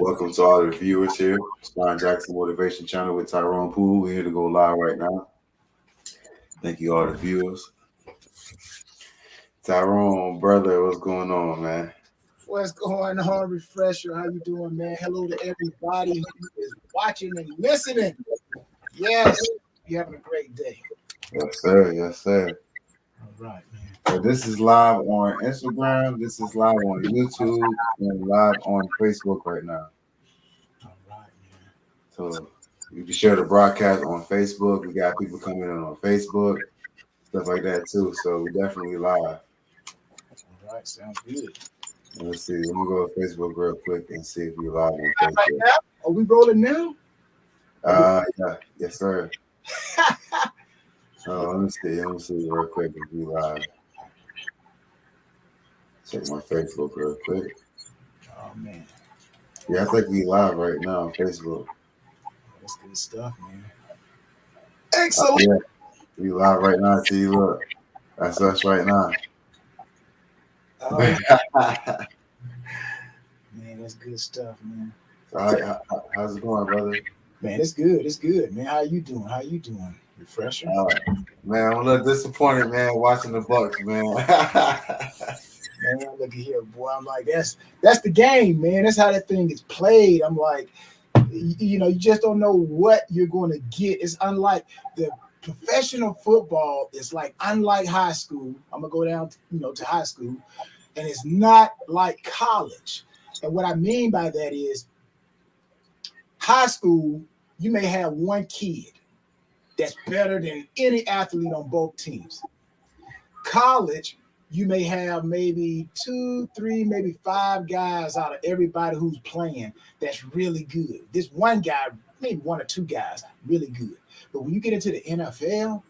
Welcome to all the viewers here. Shawn Jackson Motivation Channel with Tyrone Poole. We're here to go live right now. Thank you all the viewers. Tyrone, brother, what's going on, man? What's going on, Refresher? How you doing, man? Hello to everybody who is watching and listening. Yes, you having a great day. Yes, sir. Yes, sir. All right, man. So this is live on Instagram. This is live on YouTube and live on Facebook right now. All right, man. So you can share the broadcast on Facebook. We got people coming in on Facebook, stuff like that too. So we definitely live. All right, sounds good. Let's see. Let me go to Facebook real quick and see if we live on Right Facebook. now? Are we rolling now? Yeah, yes, sir. Let me see. Let me see real quick if we live. Check my Facebook real quick. Oh man, Yeah, I think we live right now on Facebook. that's good stuff, man. Oh, Excellent. yeah, we live right now. See, look, that's us right now. Oh, man, that's good stuff, man. So how's it going, brother? Man, it's good. It's good, man. How you doing? How you doing? Refresher. Man, I'm a little disappointed, man, watching the Bucks, man. Man, look at here, boy. I'm like, that's the game, man. That's how that thing is played. I'm like, you just don't know what you're going to get. It's unlike the professional football. It's like unlike high school. I'm gonna go down, to high school, and it's not like college. And what I mean by that is, high school, you may have one kid that's better than any athlete on both teams. College, you may have maybe 2, 3, maybe 5 guys out of everybody who's playing that's really good. This one guy, maybe 1 or 2 guys, really good. But when you get into the NFL,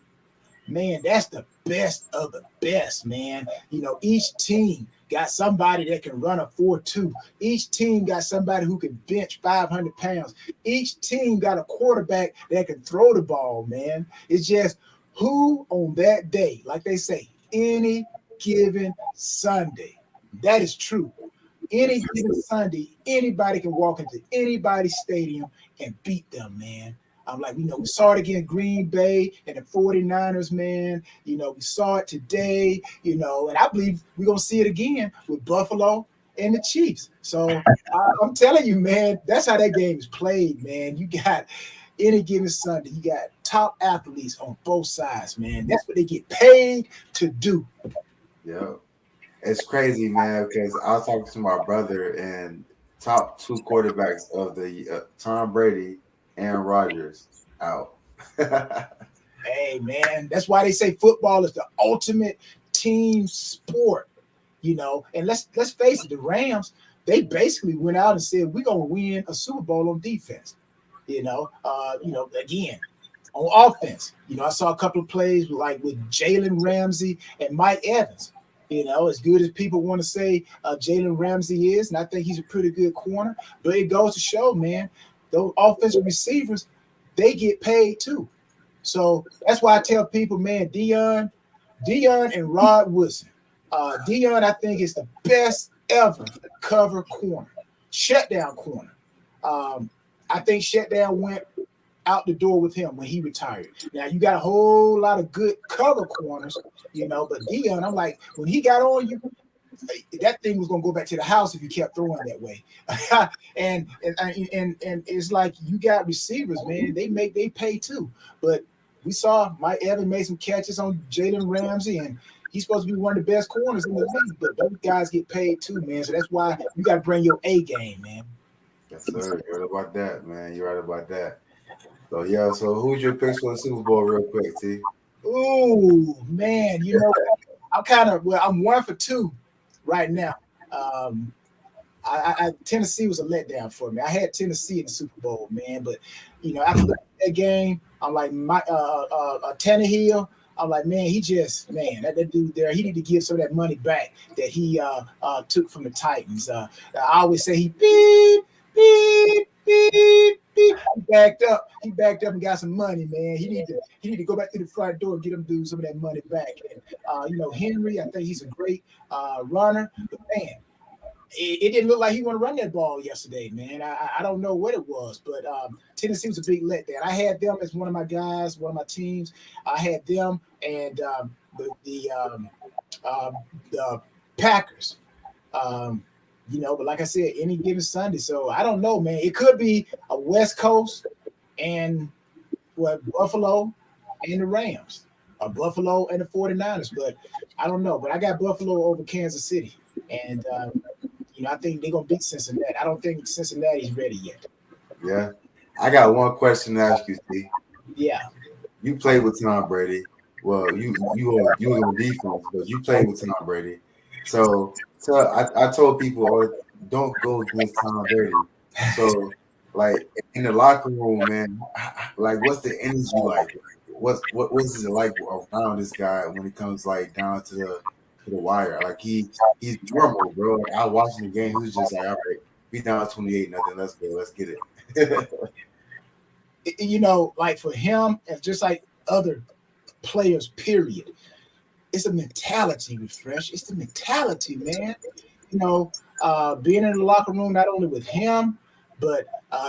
man, that's the best of the best, man. Each team got somebody that can run a 4.2. Each team got somebody who can bench 500 pounds. Each team got a quarterback that can throw the ball, man. It's just who on that day, like they say, any given Sunday. That is true. Any given Sunday, anybody can walk into anybody's stadium and beat them, man. I'm like, we saw it again, Green Bay and the 49ers, man. We saw it today, and I believe we're going to see it again with Buffalo and the Chiefs. So I'm telling you, man, that's how that game is played, man. You got any given Sunday, you got top athletes on both sides, man. That's what they get paid to do. Yeah, it's crazy, man, because I was talking to my brother and top 2 quarterbacks of the Tom Brady, Aaron Rodgers out. Hey, man, that's why they say football is the ultimate team sport, And let's face it, the Rams, they basically went out and said, we're going to win a Super Bowl on defense, again, on offense. I saw a couple of plays with Jalen Ramsey and Mike Evans. As good as people want to say Jalen Ramsey is, and I think he's a pretty good corner, but it goes to show, man, those offensive receivers, they get paid too. So that's why I tell people, man, Dion and Rod Woodson. Dion, I think, is the best ever cover corner, shutdown corner. I think shutdown went out the door with him when he retired. Now you got a whole lot of good cover corners, but Dion, I'm like, when he got on you, that thing was gonna go back to the house if you kept throwing that way. and it's like you got receivers, man. They pay too. But we saw Mike Evans made some catches on Jalen Ramsey, and he's supposed to be one of the best corners in the league. But those guys get paid too, man. So that's why you got to bring your A game, man. Yes, sir. You're right about that, man. You're right about that. So yeah. So who's your picks for the Super Bowl, real quick, T? Ooh, man. I'm 1 for 2 right now. Tennessee was a letdown for me. I had Tennessee in the Super Bowl, man, but after that game, I'm like Tannehill. I'm like, man, that dude there, he need to give some of that money back that he took from the Titans. I always say he beep beep beep beep. He backed up and got some money, man. He need to go back to the front door and get him dude some of that money back. And Henry, I think he's a great runner, but man. it didn't look like he want to run that ball yesterday, man. I don't know what it was, but Tennessee was a big letdown. I had them as one of my guys, one of my teams. I had them and the Packers. Um, but like I said, any given Sunday. So I don't know, man. It could be a West Coast and Buffalo and the Rams, or Buffalo and the 49ers. But I don't know. But I got Buffalo over Kansas City. And I think they're gonna beat Cincinnati. I don't think Cincinnati's ready yet. Yeah. I got one question to ask you, Steve. Yeah. You played with Tom Brady. Well, you were on defense, but you played with Tom Brady. So I told people, don't go against Tom Brady. So like in the locker room, man, like what's the energy like? What's it like around this guy when it comes like down to the wire? Like he's normal, bro. Like, I watching the game, he was just like, all right, we down 28, nothing. Let's go, let's get it. Like for him, and just like other players, period. It's a mentality refresh. It's the mentality, man. Being in the locker room, not only with him, but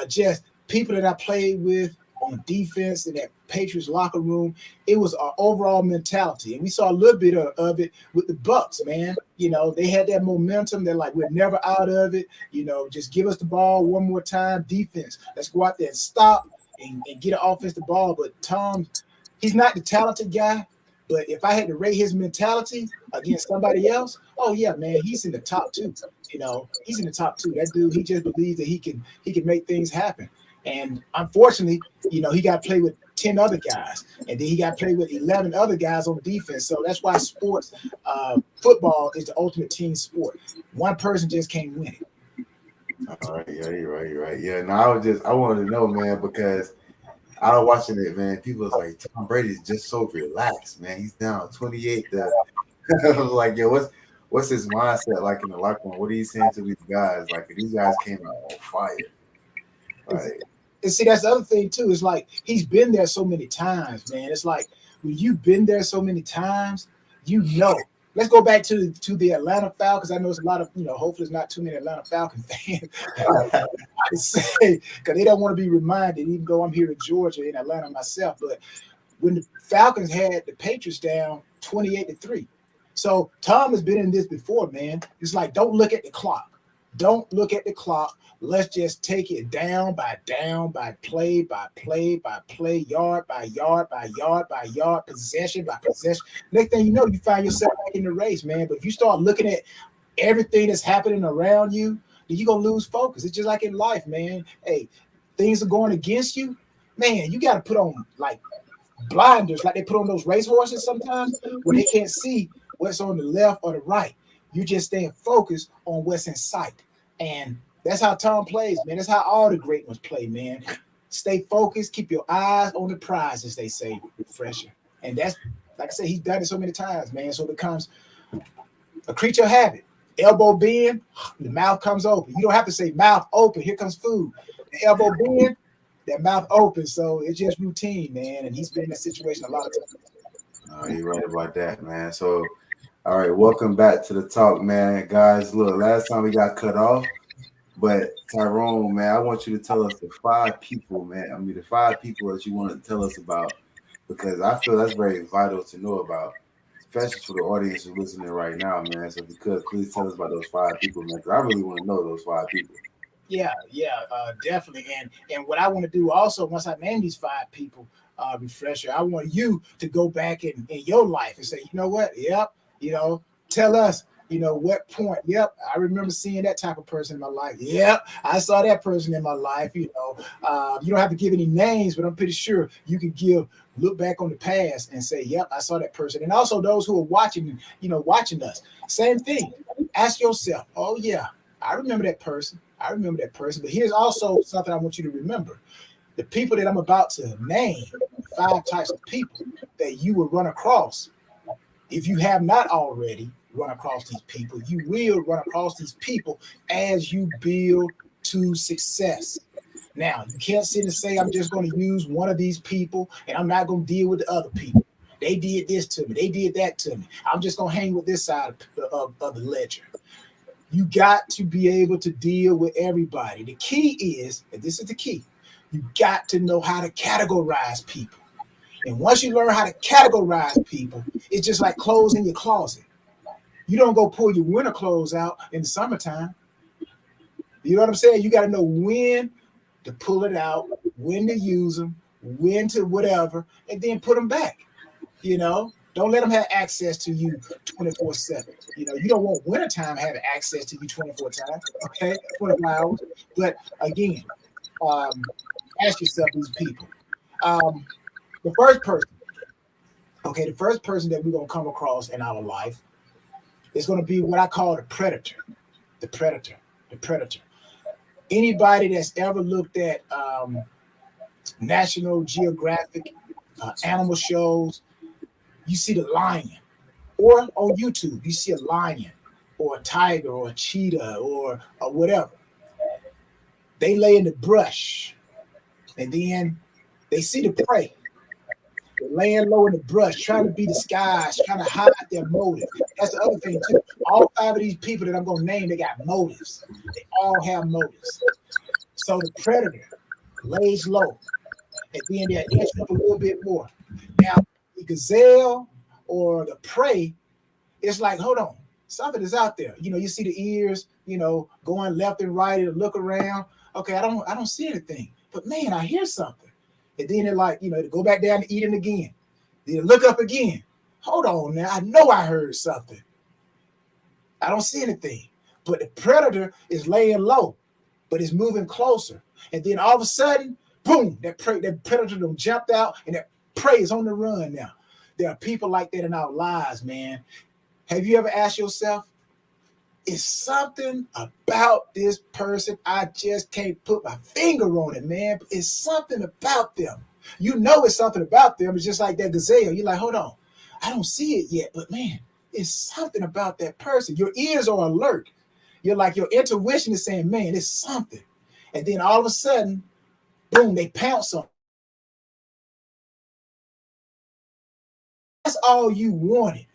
just people that I played with on defense in that Patriots locker room. It was our overall mentality, and we saw a little bit of it with the Bucks, man. They had that momentum. They're like, we're never out of it. Just give us the ball one more time. Defense, let's go out there and stop and get an offensive ball. But Tom, he's not the talented guy. But if I had to rate his mentality against somebody else, oh yeah, man, he's in the top two. He's in the top two. That dude, he just believes that he can make things happen. And unfortunately, he got to play with 10 other guys, and then he got to play with 11 other guys on defense. So that's why football is the ultimate team sport. One person just can't win it. All right, yeah, you're right. Yeah, no, I wanted to know, man, because I was watching it, man. People was like, Tom Brady's just so relaxed, man. He's down 28. I was like, yo, what's his mindset like in the locker room? What are you saying to these guys? Like, these guys came out on fire. Like, and see, that's the other thing too. It's like he's been there so many times, man. It's like when you've been there so many times, Let's go back to the Atlanta Falcons. I know it's a lot of, hopefully it's not too many Atlanta Falcon fans. I say, because they don't want to be reminded, even though I'm here in Georgia, in Atlanta myself. But when the Falcons had the Patriots down 28-3. So Tom has been in this before, man. It's like, don't look at the clock. Don't look at the clock. Let's just take it down by play by play by play, yard by yard by yard by yard, possession by possession. Next thing you know, you find yourself back in the race, man. But if you start looking at everything that's happening around you, then you're going to lose focus. It's just like in life, man. Hey, things are going against you. Man, you got to put on like blinders, like they put on those racehorses sometimes where they can't see what's on the left or the right. You just staying focused on what's in sight. And that's how Tom plays, man. That's how all the great ones play, man. Stay focused, keep your eyes on the prize, as they say, refresher. And that's, like I said, he's done it so many times, man. So it becomes a creature of habit. Elbow bend, the mouth comes open. You don't have to say mouth open, here comes food. The elbow bend, that mouth open. So it's just routine, man. And he's been in that situation a lot of times. oh, you're right about that, man. So, all right, welcome back to the talk, man. Guys, look, last time we got cut off, but Tyrone, man, I want you to tell us the 5 people, man. I mean, the 5 people that you want to tell us about, because I feel that's very vital to know about, especially for the audience who's listening right now, man. So if you could, please tell us about those 5 people, man, because I really want to know those 5 people. Yeah, definitely. And what I want to do also, once I name these 5 people, refresher, I want you to go back in your life and say, you know what? Yep, tell us, what point. Yep, I remember seeing that type of person in my life. Yep, I saw that person in my life. You don't have to give any names, but I'm pretty sure you can look back on the past and say, yep, I saw that person. And also those who are watching us, same thing. Ask yourself, oh yeah, I remember that person. But here's also something I want you to remember. The people that I'm about to name, 5 types of people that you will run across. If you have not already run across these people, you will run across these people as you build to success. Now, you can't sit and say, I'm just going to use one of these people and I'm not going to deal with the other people. They did this to me. They did that to me. I'm just going to hang with this side of the ledger. You got to be able to deal with everybody. The key is, and this is the key, you got to know how to categorize people. And once you learn how to categorize people, it's just like clothes in your closet. You don't go pull your winter clothes out in the summertime. You know what I'm saying? You got to know when to pull it out, when to use them, when to whatever, and then put them back. You know, don't let them have access to you 24/7. You know, you don't want wintertime having access to you 24 times, okay, 24 hours. But again, um, ask yourself these people. Um, the first person, okay, the first person that we're gonna come across in our life is gonna be what I call the predator. The predator. The predator. Anybody that's ever looked at National Geographic animal shows, you see the lion, or on YouTube, you see a lion or a tiger or a cheetah or whatever. They lay in the brush and then they see the prey. They're laying low in the brush, trying to be disguised, trying to hide their motive. That's the other thing, too. All five of these people that I'm going to name, they got motives. They all have motives. So the predator lays low, and then they're inching up a little bit more. Now, the gazelle or the prey, it's like, hold on, something is out there. You know, you see the ears, you know, going left and right and look around. Okay, I don't see anything. But man, I hear something. And then they're like, you know, to go back down to eating again. Then look up again. Hold on now. I know I heard something. I don't see anything. But the predator is laying low, but it's moving closer. And then all of a sudden, boom, that predator done jumped out and that prey is on the run now. There are people like that in our lives, man. Have you ever asked yourself, is something about this person? I just can't put my finger on it, man. But it's something about them. You know it's something about them. It's just like that gazelle. You're like, hold on. I don't see it yet, but man, it's something about that person. Your ears are alert. You're like, your intuition is saying, man, it's something. And then all of a sudden, boom, they pounce on. That's all you wanted.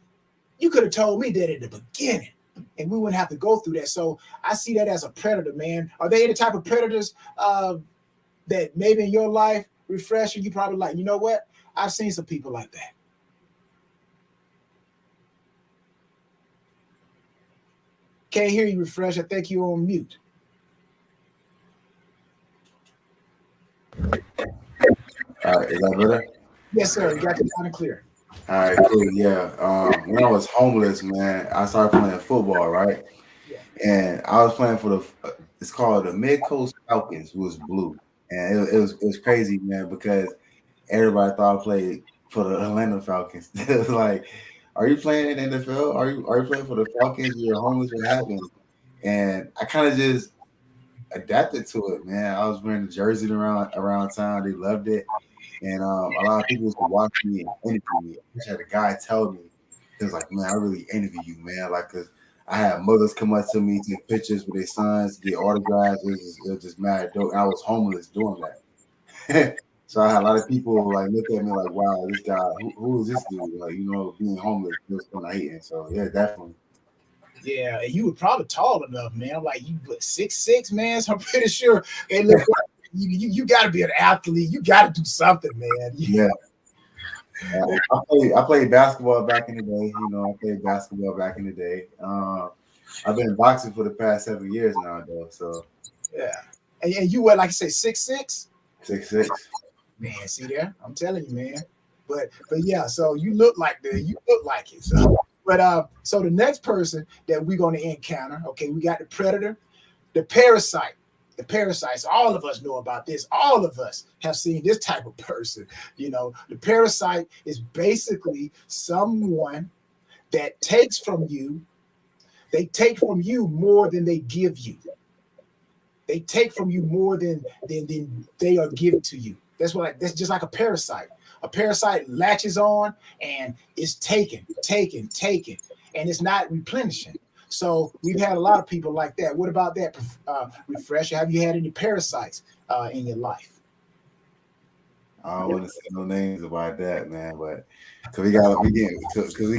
You could have told me that at the beginning, and we wouldn't have to go through that. So I see that as a predator, man. Are they any type of predators that maybe in your life, Refresher, you probably like, you know what? I've seen some people like that. Can't hear you, Refresh. I think you're on mute. All right, is that better? Yes, sir. You got it loud and clear. All right, cool. Yeah. When I was homeless, man, I started playing football, right? Yeah. And I was playing for it's called the Mid Coast Falcons, who was blue, and it was crazy, man, because everybody thought I played for the Atlanta Falcons. It was like, are you playing in the NFL? Are you playing for the Falcons? You're homeless. What happened? And I kind of just adapted to it, man. I was wearing the jersey around town. They loved it. And a lot of people used to watch me and envy me. I just had a guy tell me, he was like, man, I really envy you, man. Like, cause I had mothers come up to me, take pictures with their sons, get autographs. It was just mad dope. And I was homeless doing that. So I had a lot of people like look at me like, wow, this guy, who is this dude? Like, being homeless, just kind of hating. So yeah, definitely. Yeah, and you were probably tall enough, man. I'm like, you what, 6'6", man? So I'm pretty sure it looked like you got to be an athlete. You got to do something, man. Yeah. I played basketball back in the day. I played basketball back in the day. I've been boxing for the past 7 years now, though. So Yeah. And you were, like I say, 6'6"? 6'6". Man, see there? I'm telling you, man. But yeah, so you look like that. You look like it. So the next person that we're going to encounter, okay, we got the predator, the parasite. The parasites, all of us know about this. All of us have seen this type of person. The parasite is basically someone that takes from you. They take from you more than they give you. They take from you more than they are given to you. That's just like a parasite. A parasite latches on and is taken, and it's not replenishing. So we've had a lot of people like that. What about that, Refresher? Have you had any parasites in your life? I don't want to say no names about that, man, but because we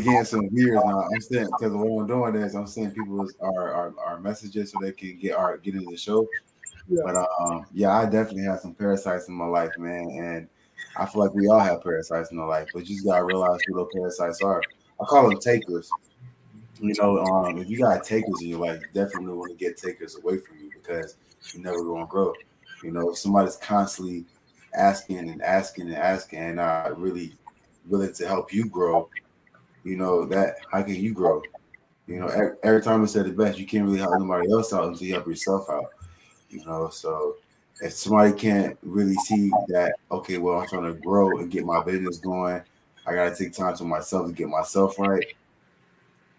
getting some viewers now. I'm saying because what I'm doing is I'm sending people our messages so they can get into the show. Yeah. But yeah, I definitely have some parasites in my life, man, and I feel like we all have parasites in our life, but you just gotta realize who those parasites are. I call them takers. If you got takers in your life, you definitely want to get takers away from you because you're never gonna grow. If somebody's constantly asking and asking and asking and not really willing to help you grow, that how can you grow? Every time I said it best, you can't really help nobody else out until you help yourself out. So if somebody can't really see that, okay, well, I'm trying to grow and get my business going, I gotta take time to myself to get myself right,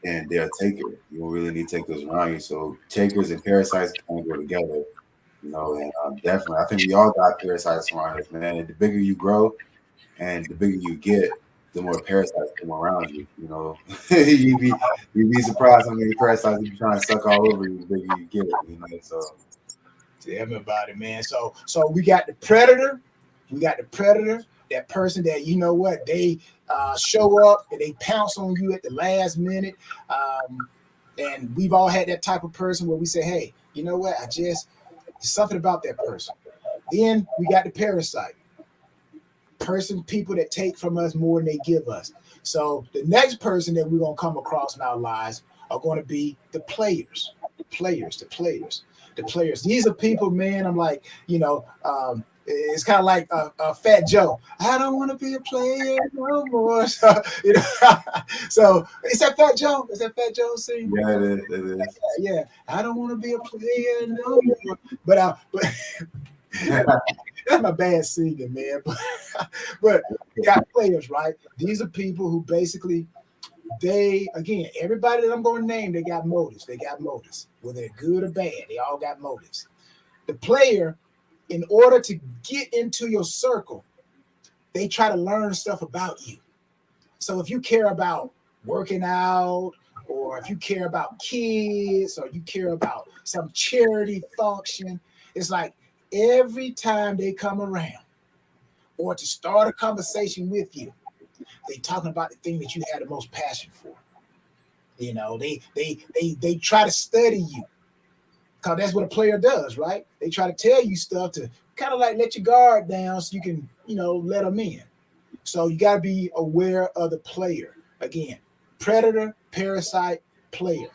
and they're a taker. You don't really need takers around you. So takers and parasites kind of go together, and definitely, I think we all got parasites around us, man. And the bigger you grow and the bigger you get, the more parasites come around you. You'd be surprised how many parasites you trying to suck all over you the bigger you get. So Tell me about it, man. So we got the predator. We got the predator, that person that you know what they show up and they pounce on you at the last minute. And we've all had that type of person where we say, "Hey, you know what? There's something about that person." Then we got the parasite people that take from us more than they give us. So the next person that we're gonna come across in our lives are going to be the players, the players. These are people, man. I'm like, it's kind of like a Fat Joe. I don't want to be a player no more. So is that Fat Joe? Is that Fat Joe sing? yeah, it is. It is. Yeah. I don't want to be a player no more. But that's my bad singing, man. But got players, right? These are people who basically everybody that I'm going to name, they got motives. They got motives, whether they're good or bad. They all got motives. The player, in order to get into your circle, they try to learn stuff about you. So if you care about working out, or if you care about kids, or you care about some charity function, it's like every time they come around or to start a conversation with you, they talking about the thing that you had the most passion for. They try to study you because that's what a player does, right? They try to tell you stuff to kind of like let your guard down so you can, let them in. So you got to be aware of the player. Again, predator, parasite, player.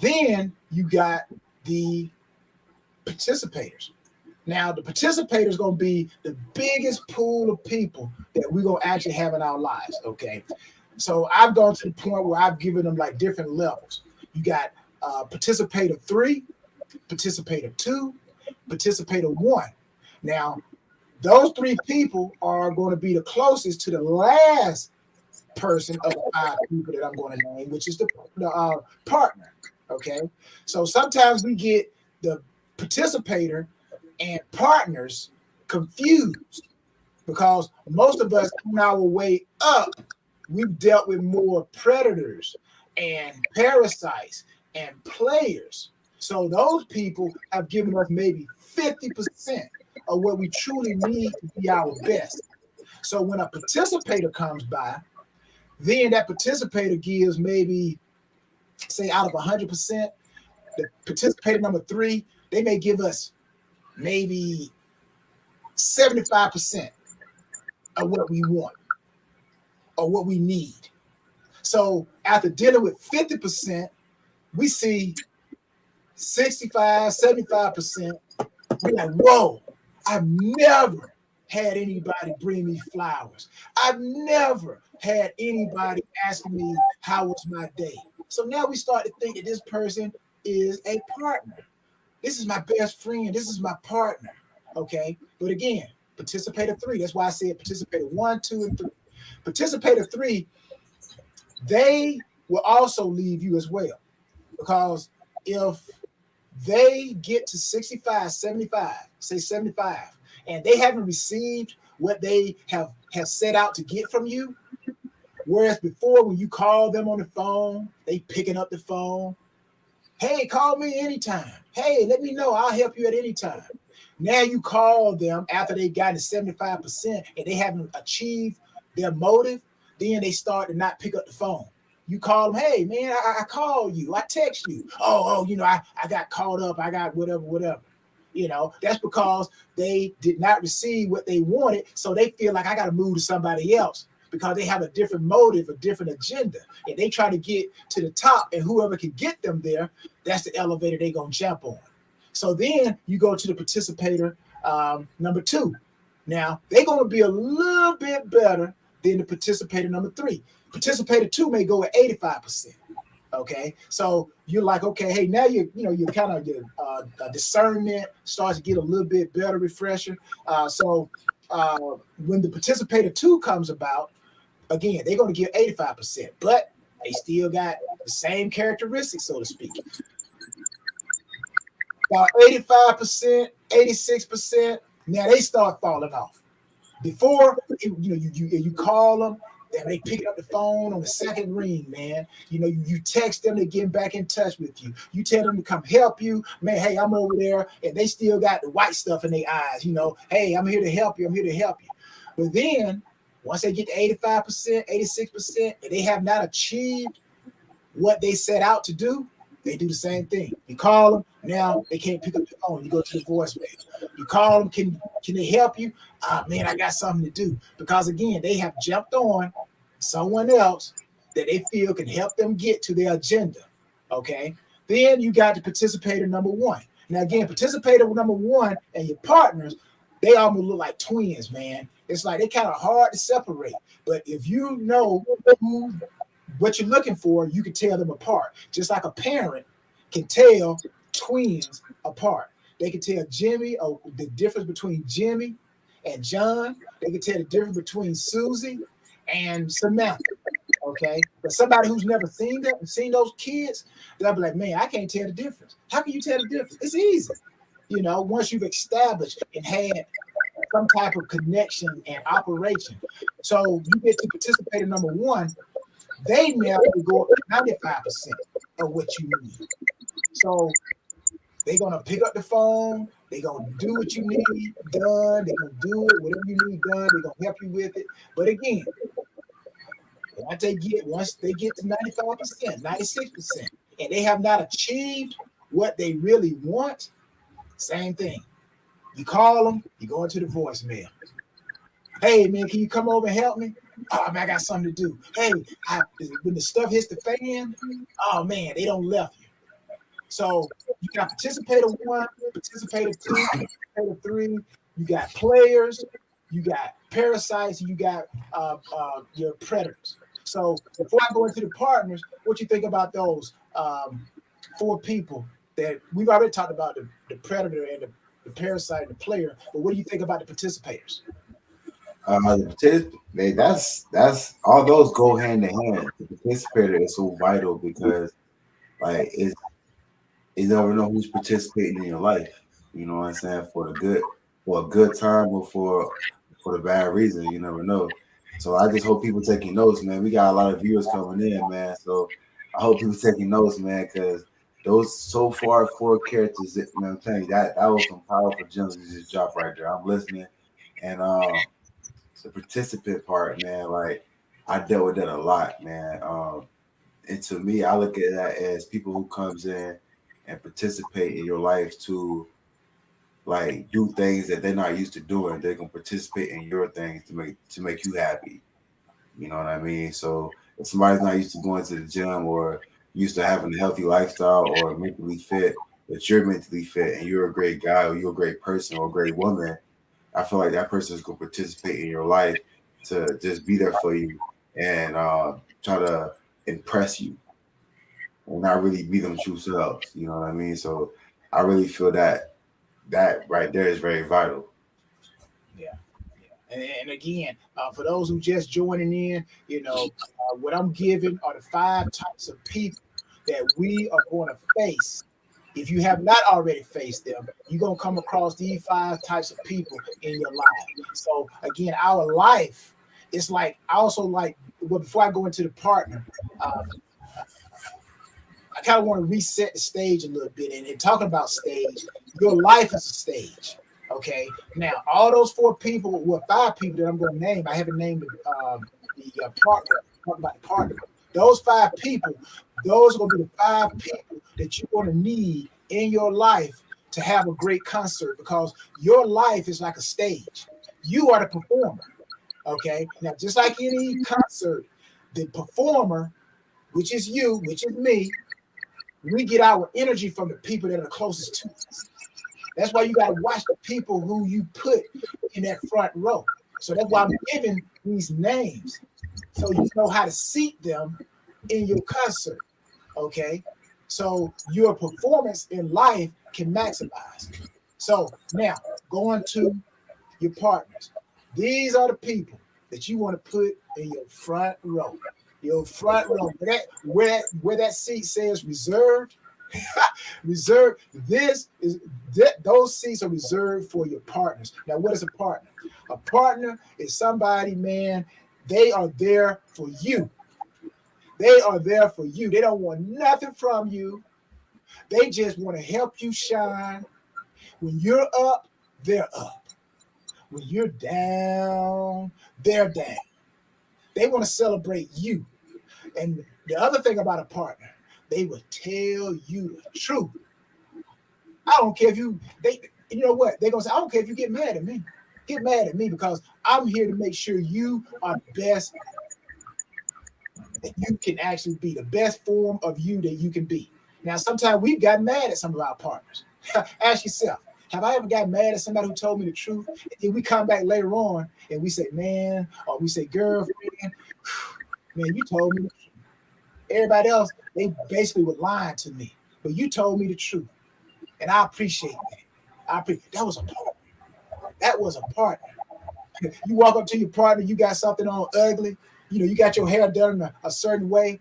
Then you got the participators. Now, the participator is going to be the biggest pool of people that we're going to actually have in our lives, okay? So I've gone to the point where I've given them like different levels. You got participator 3, participator 2, participator 1. Now, those 3 people are going to be the closest to the last person of the 5 people that I'm going to name, which is the partner, okay? So sometimes we get the participator and partners confused because most of us on our way up, we've dealt with more predators and parasites and players. So those people have given us maybe 50% of what we truly need to be our best. So when a participator comes by, then that participator gives maybe, say, out of 100%, the participator number 3, they may give us maybe 75% of what we want or what we need. So after dealing with 50%, we see 65, 75%. We're like, whoa, I've never had anybody bring me flowers. I've never had anybody asking me how was my day. So now we start to think that this person is a partner. This is my best friend. This is my partner. Okay. But again, participator 3. That's why I said participator 1, 2, and 3. Participator 3, they will also leave you as well. Because if they get to 65, 75, say 75, and they haven't received what they have set out to get from you, whereas before when you call them on the phone, they picking up the phone. Hey, call me anytime. Hey, let me know. I'll help you at any time. Now you call them after they've gotten 75% and they haven't achieved their motive, then they start to not pick up the phone. You call them, hey man, I called you, I text you. I got caught up, I got whatever. That's because they did not receive what they wanted, so they feel like I got to move to somebody else because they have a different motive, a different agenda, and they try to get to the top, and whoever can get them there, that's the elevator they're going to jump on. So then you go to the participator number 2. Now, they're going to be a little bit better than the participator number 3. Participator 2 may go at 85%. Okay, so you're like, okay, hey, now you're kind of your discernment starts to get a little bit better, refresher. So when the participator 2 comes about, again, they're going to give 85%, but they still got the same characteristics, so to speak. About 85%, 86%. Now they start falling off. Before, you call them. They pick up the phone on the second ring, man. You text them, they're getting back in touch with you. You tell them to come help you. Man, hey, I'm over there. And they still got the white stuff in their eyes. Hey, I'm here to help you. I'm here to help you. But then, once they get to 85%, 86%, and they have not achieved what they set out to do, they do the same thing. You call them, now they can't pick up the phone. You go to the voicemail. You call them, can they help you? Man, I got something to do. Because again, they have jumped on someone else that they feel can help them get to their agenda. Okay. Then you got the participator number 1. Now again, participator number 1 and your partners, they almost look like twins, man. It's like they're kind of hard to separate. But if you know what you're looking for, you can tell them apart. Just like a parent can tell twins apart. They can tell Jimmy, the difference between Jimmy and John. They can tell the difference between Susie and Samantha. Okay, but somebody who's never seen those kids, they'll be like, man, I can't tell the difference. How can you tell the difference? It's easy. Once you've established and had some type of connection and operation. So you get to participator number 1, they now go up to 95% of what you need. So they're going to pick up the phone. They're going to do what you need done. They're going to do it, whatever you need done. They're going to help you with it. But again, once they get to 95%, 96%, and they have not achieved what they really want, same thing. You call them, you go into the voicemail. Hey, man, can you come over and help me? Oh, man, I got something to do. Hey, when the stuff hits the fan, oh, man, they don't left you. So you got participator 1, participator 2, participator 3. You got players, you got parasites, you got your predators. So before I go into the partners, what you think about those 4 people that we've already talked about, the predator and the parasite and the player, but what do you think about the participators? That's all those go hand in hand. The participator is so vital because like you never know who's participating in your life. You know what I'm saying? For a good time or for the bad reason. You never know. So I just hope people taking notes, man. We got a lot of viewers coming in, man. So I hope people taking notes, man, because those so far 4 characters, man, I'm telling you that was some powerful gems in this job right there. I'm listening, and the participant part, man, like I dealt with that a lot, man. And to me, I look at that as people who comes in and participate in your life to like do things that they're not used to doing. They're gonna participate in your things to make you happy. You know what I mean? So if somebody's not used to going to the gym or used to having a healthy lifestyle or mentally fit, but you're mentally fit and you're a great guy or you're a great person or a great woman, I feel like that person is going to participate in your life to just be there for you and try to impress you and not really be them true selves. You know what I mean? So I really feel that right there is very vital. Yeah. And again, for those who just joining in, what I'm giving are the 5 types of people that we are going to face. If you have not already faced them, you're going to come across these 5 types of people in your life. So again, our life, it's like, I also like, well, before I go into the partner, I kind of want to reset the stage a little bit. And talking about stage, your life is a stage. Okay. Now, all those 4 people, well, 5 people that I'm going to name, I haven't named the partner. Talking about the partner. Those 5 people, those are going to be the 5 people that you're going to need in your life to have a great concert because your life is like a stage. You are the performer. Okay. Now, just like any concert, the performer, which is you, which is me, we get our energy from the people that are closest to us. That's why you got to watch the people who you put in that front row. So that's why I'm giving these names so you know how to seat them in your concert. Okay. So your performance in life can maximize. So now going to your partners. These are the people that you want to put in your front row. Your front row. Where that seat says reserved, reserved. Those seats are reserved for your partners. Now, what is a partner? A partner is somebody, man. They are there for you. They are there for you. They don't want nothing from you. They just want to help you shine. When you're up, they're up. When you're down, they're down. They want to celebrate you. And the other thing about a partner, they will tell you the truth. I don't care if you know what? They're going to say, I don't care if you get mad at me. Get mad at me because I'm here to make sure you are the best that you can actually be, the best form of you that you can be. Now, sometimes we've gotten mad at some of our partners. Ask yourself, have I ever got mad at somebody who told me the truth? And then we come back later on and we say, man, or we say, girlfriend, man, you told me the truth. Everybody else, they basically were lying to me. But you told me the truth. And I appreciate that. That was a partner. That was a partner. You walk up to your partner, you got something on ugly. You got your hair done in a certain way.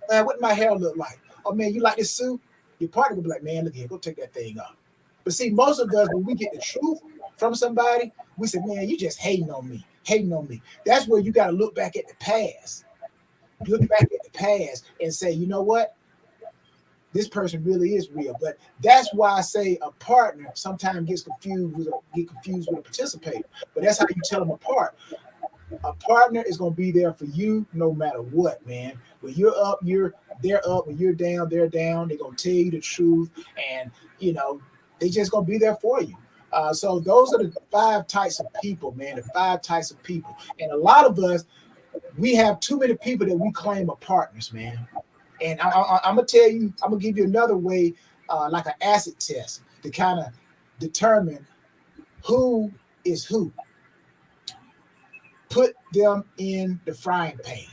Man, what my hair look like? Oh, man, you like this suit? Your partner will be like, man, look here, go take that thing off. But see, most of us, when we get the truth from somebody, we say, man, you just hating on me, hating on me. That's where you got to look back at the past. Look back at the past and say, you know what? This person really is real. But that's why I say a partner sometimes gets confused with a participator. But that's how you tell them apart. A partner is going to be there for you no matter what, man. When you're up, they're up. When you're down, they're down. They're going to tell you the truth, and they just going to be there for you. So those are the 5 types of people, man. The 5 types of people, and a lot of us, we have too many people that we claim are partners, man. And I'm gonna tell you, I'm gonna give you another way, like an acid test, to kind of determine who is who. Put them in the frying pan.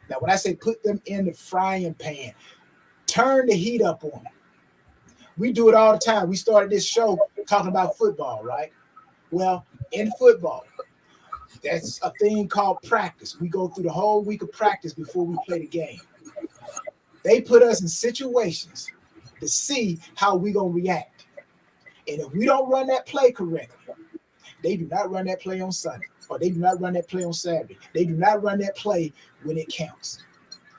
Now, when I say put them in the frying pan, turn the heat up on them. We do it all the time. We started this show talking about football, right? Well, in football, that's a thing called practice. We go through the whole week of practice before we play the game. They put us in situations to see how we're going to react. And if we don't run that play correctly, they do not run that play on Sunday, or they do not run that play on Saturday. They do not run that play when it counts.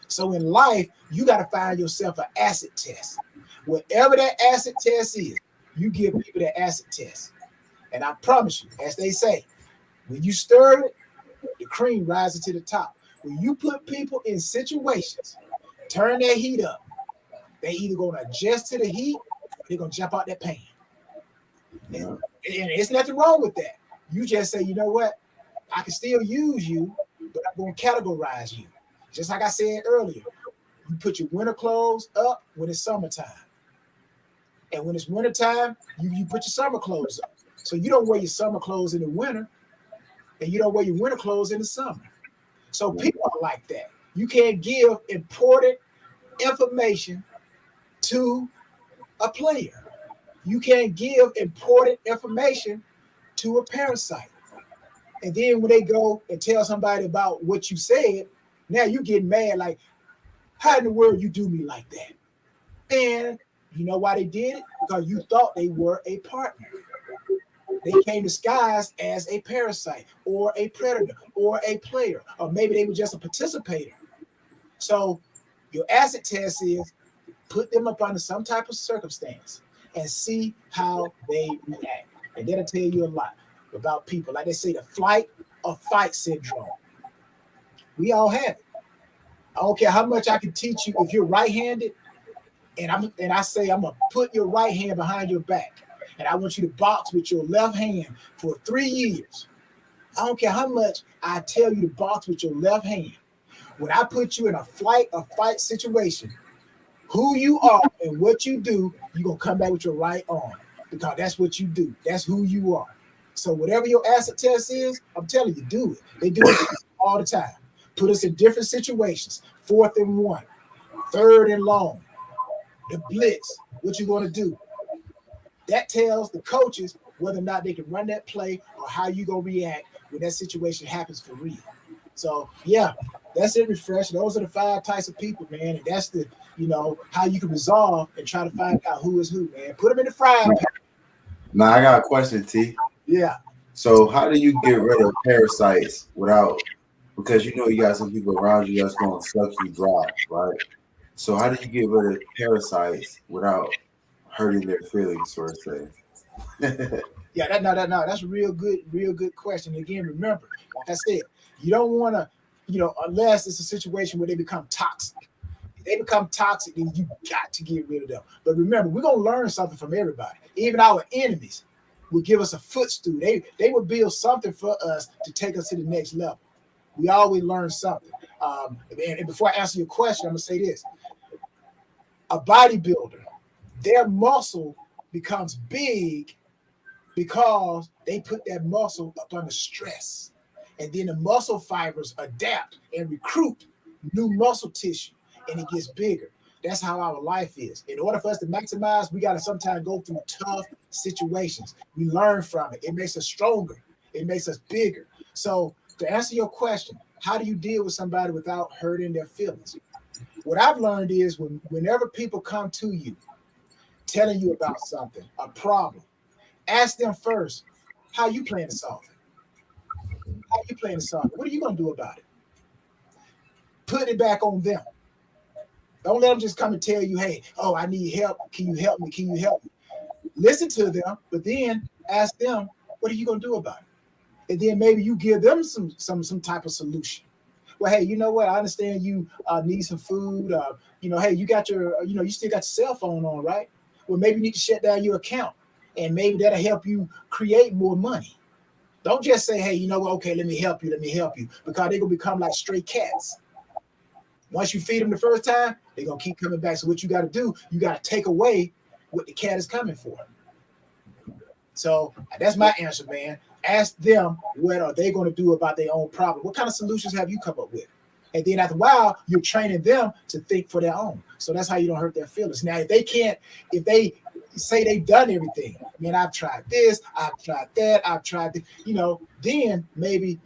So in life, you got to find yourself an acid test. Whatever that acid test is, you give people that acid test. And I promise you, as they say, when you stir it, the cream rises to the top. When you put people in situations, turn that heat up, they either going to adjust to the heat or they're going to jump out that pan. And there's nothing wrong with that. You just say, you know what? I can still use you, but I'm going to categorize you. Just like I said earlier, you put your winter clothes up when it's summertime. And when it's wintertime, you put your summer clothes up. So you don't wear your summer clothes in the winter, and you don't wear your winter clothes in the summer. So people are like that. You can't give important information to a player. You can't give important information to a parasite. And then when they go and tell somebody about what you said, now you get mad like, how in the world you do me like that? And you know why they did it? Because you thought they were a partner. They came disguised as a parasite or a predator or a player, or maybe they were just a participator. So your acid test is put them up under some type of circumstance and see how they react. and that'll tell you a lot about people. Like they say, the flight or fight syndrome. We all have it. I don't care how much I can teach you. If you're right-handed, and I say I'm gonna put your right hand behind your back, and I want you to box with your left hand for 3 years. I don't care how much I tell you to box with your left hand. When I put you in a flight or fight situation, who you are and what you do, you're gonna come back with your right arm because that's what you do. That's who you are. So whatever your acid test is, I'm telling you, do it. They do it all the time. Put us in different situations. 4th and 1, 3rd and long, the blitz. What you gonna do? That tells the coaches whether or not they can run that play or how you gonna react when that situation happens for real. So yeah, that's it. Refresh. Those are the 5 types of people, man, and that's the how you can resolve and try to find out who is who, man. Put them in the frying pan. Now I got a question, T. Yeah. So how do you get rid of parasites without? Because you got some people around you that's going to suck you dry, right? So how do you get rid of parasites without hurting their feelings, so to say? Yeah, that's a real good question. Again, remember, like I said, you don't want to, unless it's a situation where they become toxic. If they become toxic, then you got to get rid of them. But remember, we're gonna learn something from everybody. Even our enemies will give us a footstool. They will build something for us to take us to the next level. We always learn something. And before I answer your question, I'm gonna say this: a bodybuilder, their muscle becomes big because they put that muscle up under stress. And then the muscle fibers adapt and recruit new muscle tissue, and it gets bigger. That's how our life is. In order for us to maximize, we got to sometimes go through tough situations. We learn from it. It makes us stronger. It makes us bigger. So to answer your question, how do you deal with somebody without hurting their feelings? What I've learned is whenever people come to you telling you about something, a problem, ask them first, how you plan to solve it? How you plan to solve it? What are you going to do about it? Put it back on them. Don't let them just come and tell you, hey, oh, I need help. Can you help me? Can you help me? Listen to them, but then ask them, what are you going to do about it? And then maybe you give them some type of solution. Well, hey, you know what? I understand you need some food. Hey, you got your, you still got your cell phone on, right? Well, maybe you need to shut down your account, and maybe that'll help you create more money. Don't just say, hey, you know what? Okay, let me help you, because they're gonna become like stray cats. Once you feed them the first time, they're gonna keep coming back. So what you got to do, you got to take away what the cat is coming for. So that's my answer, man. Ask them what are they going to do about their own problem. What kind of solutions have you come up with? And then after a while, you're training them to think for their own. So that's how you don't hurt their feelings. Now, if they say they've done everything, man, I've tried this, I've tried that, I've tried this, then maybe,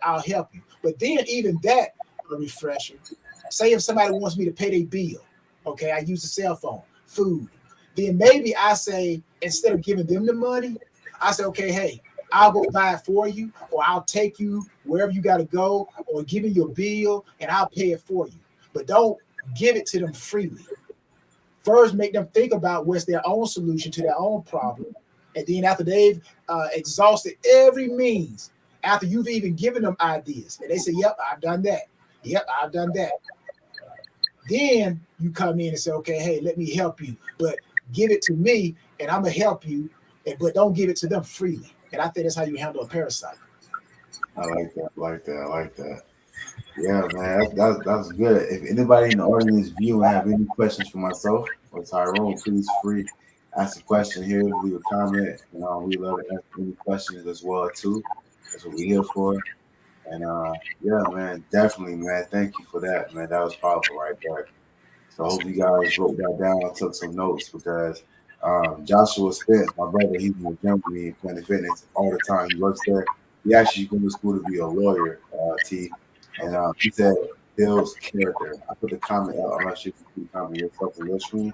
I'll help you. But then even that, a refresher. Say if somebody wants me to pay their bill, okay, I use a cell phone, food. Then maybe I say, instead of giving them the money, I say, okay, hey, I'll go buy it for you, or I'll take you wherever you got to go, or give me your bill and I'll pay it for you. But don't give it to them freely. First, make them think about what's their own solution to their own problem. And then after they've exhausted every means, after you've even given them ideas, and they say, yep, I've done that. Yep, I've done that. Then you come in and say, okay, hey, let me help you, but give it to me and I'm going to help you, but don't give it to them freely. And I think that's how you handle a parasite. I like that. Yeah, man, that's good. If anybody in the audience viewing have any questions for myself or Tyrone, please free ask a question here, leave a comment. We love to answer any questions as well too. That's what we're here for. And yeah, man, definitely, man. Thank you for that, man. That was powerful right there. So I hope you guys wrote that down and took some notes because Joshua Spence, my brother, he's in the gym with me in Planet Fitness all the time. He works there. He actually went to school to be a lawyer, T. And he said builds character. I put the comment up. I'm not sure if you can comment yourself on your screen,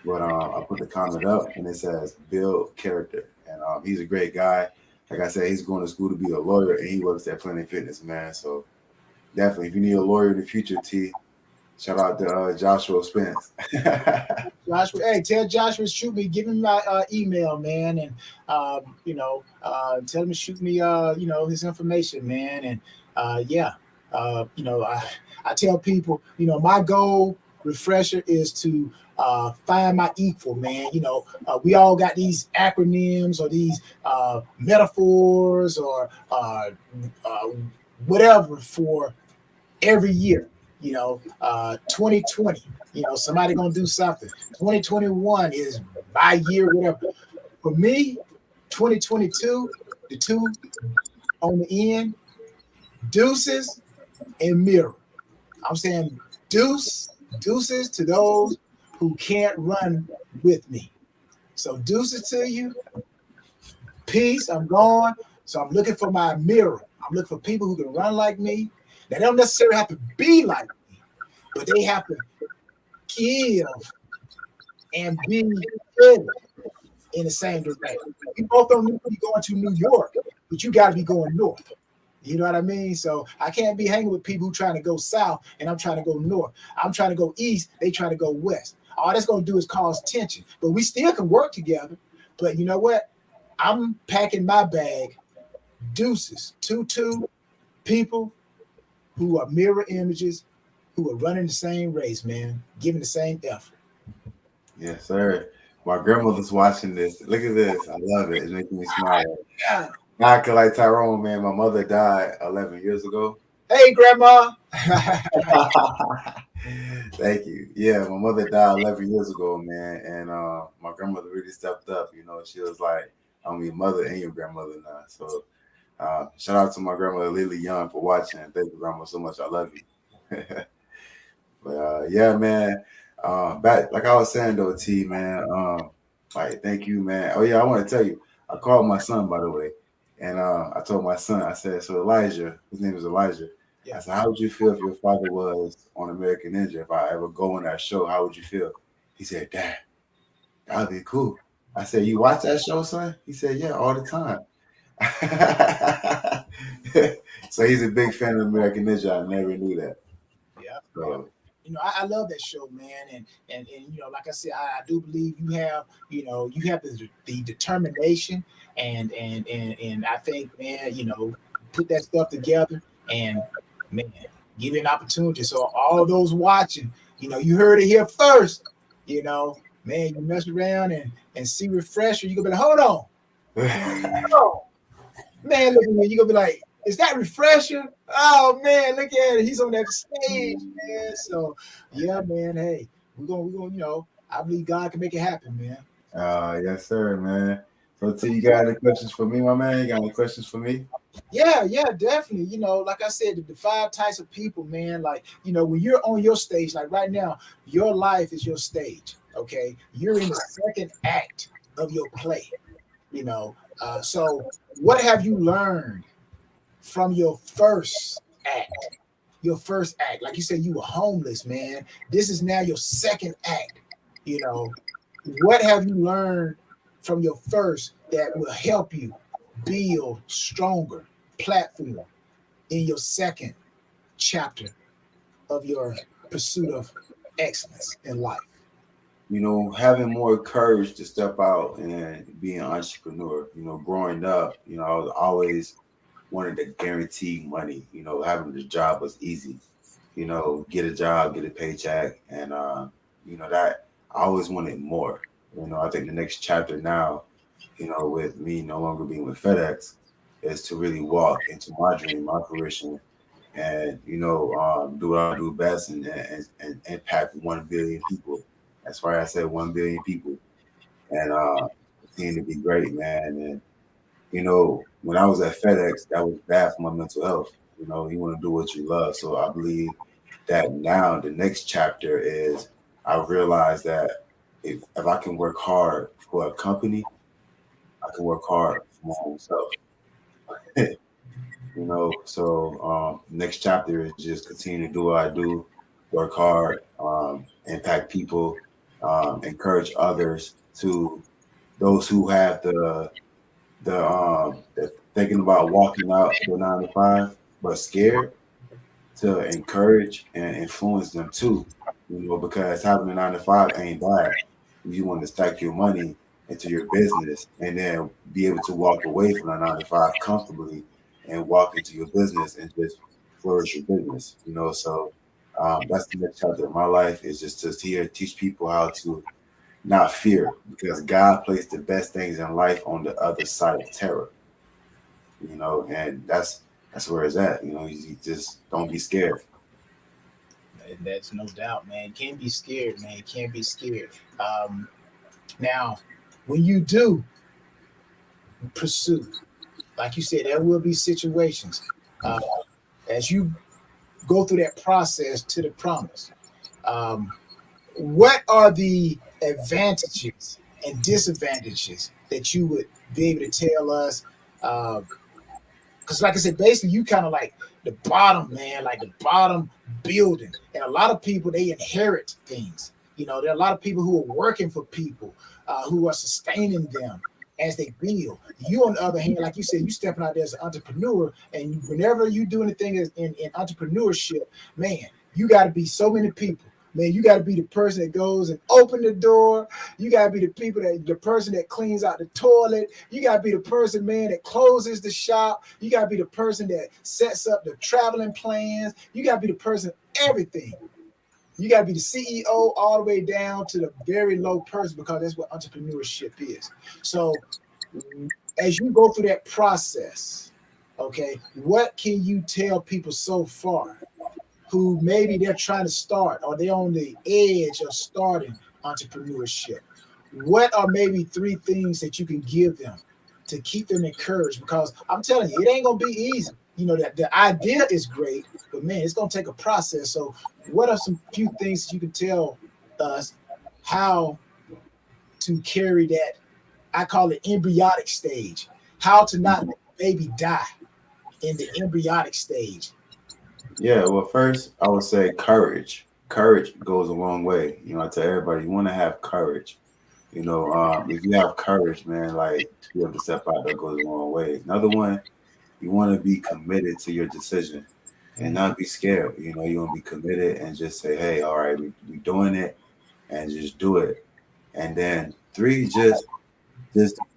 but I put the comment up and it says build character. And he's a great guy. Like I said, he's going to school to be a lawyer and he works at Planet Fitness, man. So definitely, if you need a lawyer in the future, T, Shout out to Joshua Spence. Joshua, hey, tell Joshua to shoot me, give him my email, man, and tell him to shoot me, his information, man, and yeah, I tell people, my goal refresher is to find my equal, man. We all got these acronyms or these metaphors or uh, whatever for every year. 2020. Somebody gonna do something. 2021 is my year, whatever. For me, 2022, the two on the end, deuces and mirror. I'm saying deuces to those who can't run with me. So deuces to you, peace. I'm gone. So I'm looking for my mirror. I'm looking for people who can run like me. They don't necessarily have to be like me, but they have to give and be good in the same direction. We both don't need to be going to New York, but you got to be going north. You know what I mean? So I can't be hanging with people who trying to go south and I'm trying to go north. I'm trying to go east, they trying to go west. All that's going to do is cause tension. But we still can work together. But you know what? I'm packing my bag, deuces, two people who are mirror images, who are running the same race, man, giving the same effort. Yes, sir. My grandmother's watching this. Look at this. I love it. It's making me smile. Yeah. I could like Tyrone, man. My mother died 11 years ago. Hey, Grandma. Thank you. Yeah, my mother died 11 years ago, man. And my grandmother really stepped up. She was like, I'm your mother and your grandmother now. So shout out to my grandmother, Lily Young, for watching. Thank you, grandma, so much. I love you. But yeah, man. Back like I was saying though, T man. Like thank you, man. Oh yeah, I want to tell you. I called my son by the way, and I told my son. I said, so Elijah, his name is Elijah. I Yeah. said, how would you feel if your father was on American Ninja? If I ever go on that show, how would you feel? He said, Dad, that'd be cool. I said, you watch that show, son? He said, yeah, all the time. So he's a big fan of American Ninja. I never knew that. Yeah. Yeah. So I love that show, man, and like I said, I do believe you have the determination, and I think, man, put that stuff together, and man, give it an opportunity. So all those watching, you heard it here first, man, you mess around and see refresher, you gonna be like, hold on, man, look at me, you gonna be like, is that refresher? Oh man, look at it. He's on that stage, man. So yeah, man. Hey, we're gonna, I believe God can make it happen, man. yes, sir, man. So, T, you got any questions for me, my man? You got any questions for me? Yeah, definitely. Like I said, the five types of people, man. Like, when you're on your stage, like right now, your life is your stage. Okay, you're in the second act of your play. So what have you learned from your first act? Your first act, like you said, you were homeless, man. This is now your second act. You know, what have you learned from your first that will help you build stronger platform in your second chapter of your pursuit of excellence in life? Having more courage to step out and be an entrepreneur. Growing up, I was always wanted to guarantee money. Having the job was easy. Get a job, get a paycheck, and that I always wanted more. I think the next chapter now, with me no longer being with FedEx, is to really walk into my dream, my fruition, and do what I do best and impact 1 billion people. That's why I said 1 billion people, and continue to be great, man. And when I was at FedEx, that was bad for my mental health. You want to do what you love. So I believe that now the next chapter is I realize that if I can work hard for a company, I can work hard for my own self. So next chapter is just continue to do what I do, work hard, impact people, encourage others to those who have the thinking about walking out the 9 to 5 but scared to encourage and influence them too. Because having a 9 to 5 ain't bad. You want to stack your money into your business and then be able to walk away from that 9 to 5 comfortably and walk into your business and just flourish your business. So that's the next chapter of my life is just to here teach people how to not fear because God placed the best things in life on the other side of terror, and that's where it's at. You just don't be scared. That's no doubt, man. Can't be scared, man. Can't be scared. Now, when you do pursue, like you said, there will be situations uh, as you go through that process to the promise. Um, what are the advantages and disadvantages that you would be able to tell us? Because, like I said, basically, you kind of like the bottom, man, like the bottom building. And a lot of people, they inherit things. There are a lot of people who are working for people who are sustaining them as they build. You, on the other hand, like you said, you stepping out there as an entrepreneur, and whenever you do anything in entrepreneurship, man, you got to be so many people. Man, you got to be the person that goes and open the door. You got to be the person that cleans out the toilet. You got to be the person, man, that closes the shop. You got to be the person that sets up the traveling plans. You got to be the person, everything. You got to be the CEO all the way down to the very low person because that's what entrepreneurship is. So as you go through that process, okay, what can you tell people so far who maybe they're trying to start or they're on the edge of starting entrepreneurship? What are maybe three things that you can give them to keep them encouraged? Because I'm telling you, it ain't gonna be easy. That the idea is great, but man, it's gonna take a process. So, what are some few things that you can tell us how to carry that? I call it embryonic stage. How to not let the baby die in the embryonic stage. Yeah, well, first I would say courage. Courage goes a long way. I tell everybody you want to have courage. If you have courage, man, like to be able to step out, that goes a long way. Another one, you want to be committed to your decision and not be scared. You want to be committed and just say, hey, all right, we doing it and just do it. And then three, just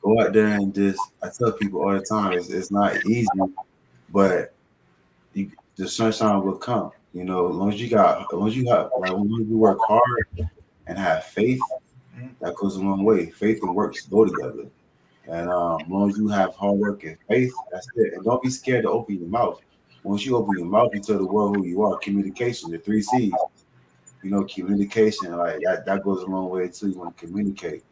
go out there and just, I tell people all the time, it's not easy, but the sunshine will come. As long as you have, like, when you work hard and have faith, that goes a long way. Faith and works go together. And as long as you have hard work and faith, that's it. And don't be scared to open your mouth. Once you open your mouth, you tell the world who you are. Communication, the three C's. Communication, like that goes a long way too. You want to communicate.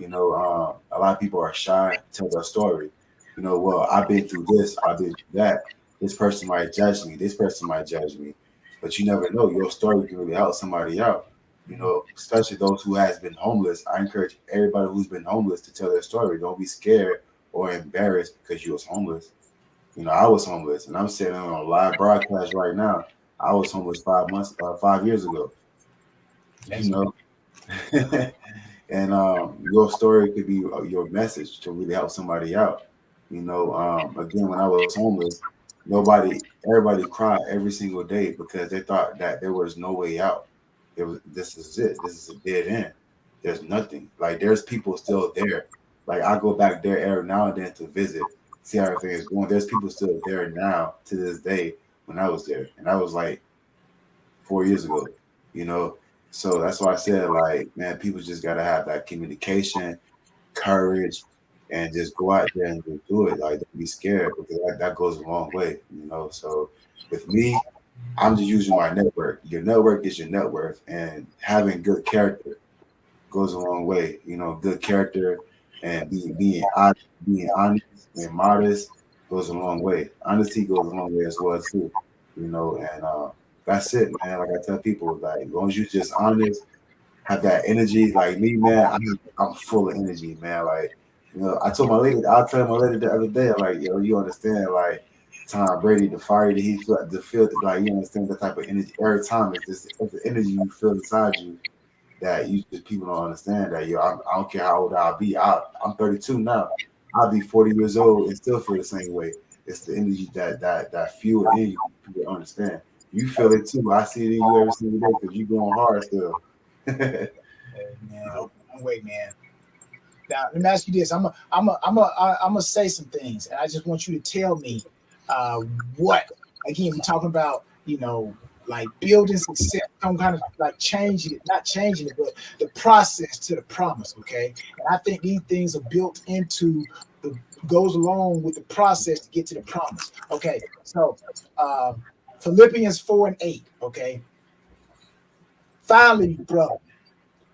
A lot of people are shy to tell their story. Well, I've been through this, I've been through that. This person might judge me. This person might judge me. But you never know. Your story can really help somebody out. Especially those who has been homeless. I encourage everybody who's been homeless to tell their story. Don't be scared or embarrassed because you was homeless. I was homeless, and I'm sitting on a live broadcast right now. I was homeless 5 years ago. You That's know, and your story could be your message to really help somebody out. Again, when I was homeless, everybody cried every single day because they thought that there was no way out. This is it. This is a dead end. There's nothing. Like there's people still there. Like I go back there every now and then to visit, see how everything is going. There's people still there now to this day when I was there, and that was like 4 years ago. You know, so that's why I said like, man, people just gotta have that communication, courage, and just go out there and just do it. Like don't be scared because that goes a long way. So with me, I'm just using my network. Your network is your net worth, and having good character goes a long way. Good character and being honest and modest goes a long way. Honesty goes a long way as well too. And that's it, man. Like I tell people, like as long as you just honest, have that energy. Like me, man, I'm full of energy, man. Like I told my lady the other day, like you understand, like Tom Brady, the fire that he felt, the feel, like you understand the type of energy. Every time it's the energy you feel inside you that you just people don't understand that I don't care how old I'll be. I'm 32 now. I'll be 40 years old and still feel the same way. It's the energy that fuel in you. People don't understand. You feel it too. I see it in you every single day because you going hard still. Hey, man, wait, man. Now let me ask you this. I'm gonna say some things, and I just want you to tell me uh, what. Again, we're talking about like building success, some kind of like changing it, not changing it, but the process to the promise. Okay, and I think these things are built into the goes along with the process to get to the promise. Okay, so uh, Philippians 4:8. Okay, finally, brother,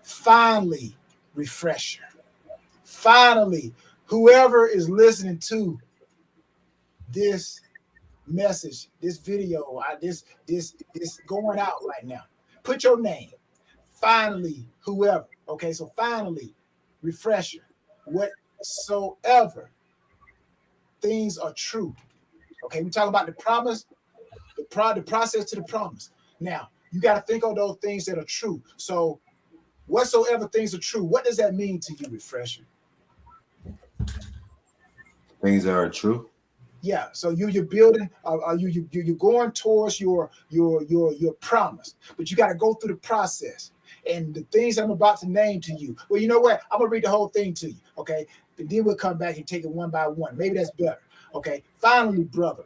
finally, refresher. Finally, whoever is listening to this message, this video, this going out right now, put your name. Finally, whoever. Okay, so finally, refresher. Whatsoever things are true. Okay, we talk about the promise, the process to the promise. Now, you got to think of those things that are true. So, whatsoever things are true, what does that mean to you, refresher? Things that are true. Yeah, so you're building, you're going towards your promise, but you got to go through the process. And the things I'm about to name to you, well, you know what? I'm gonna read the whole thing to you, okay? And then we'll come back and take it one by one. Maybe that's better, okay? Finally, brother,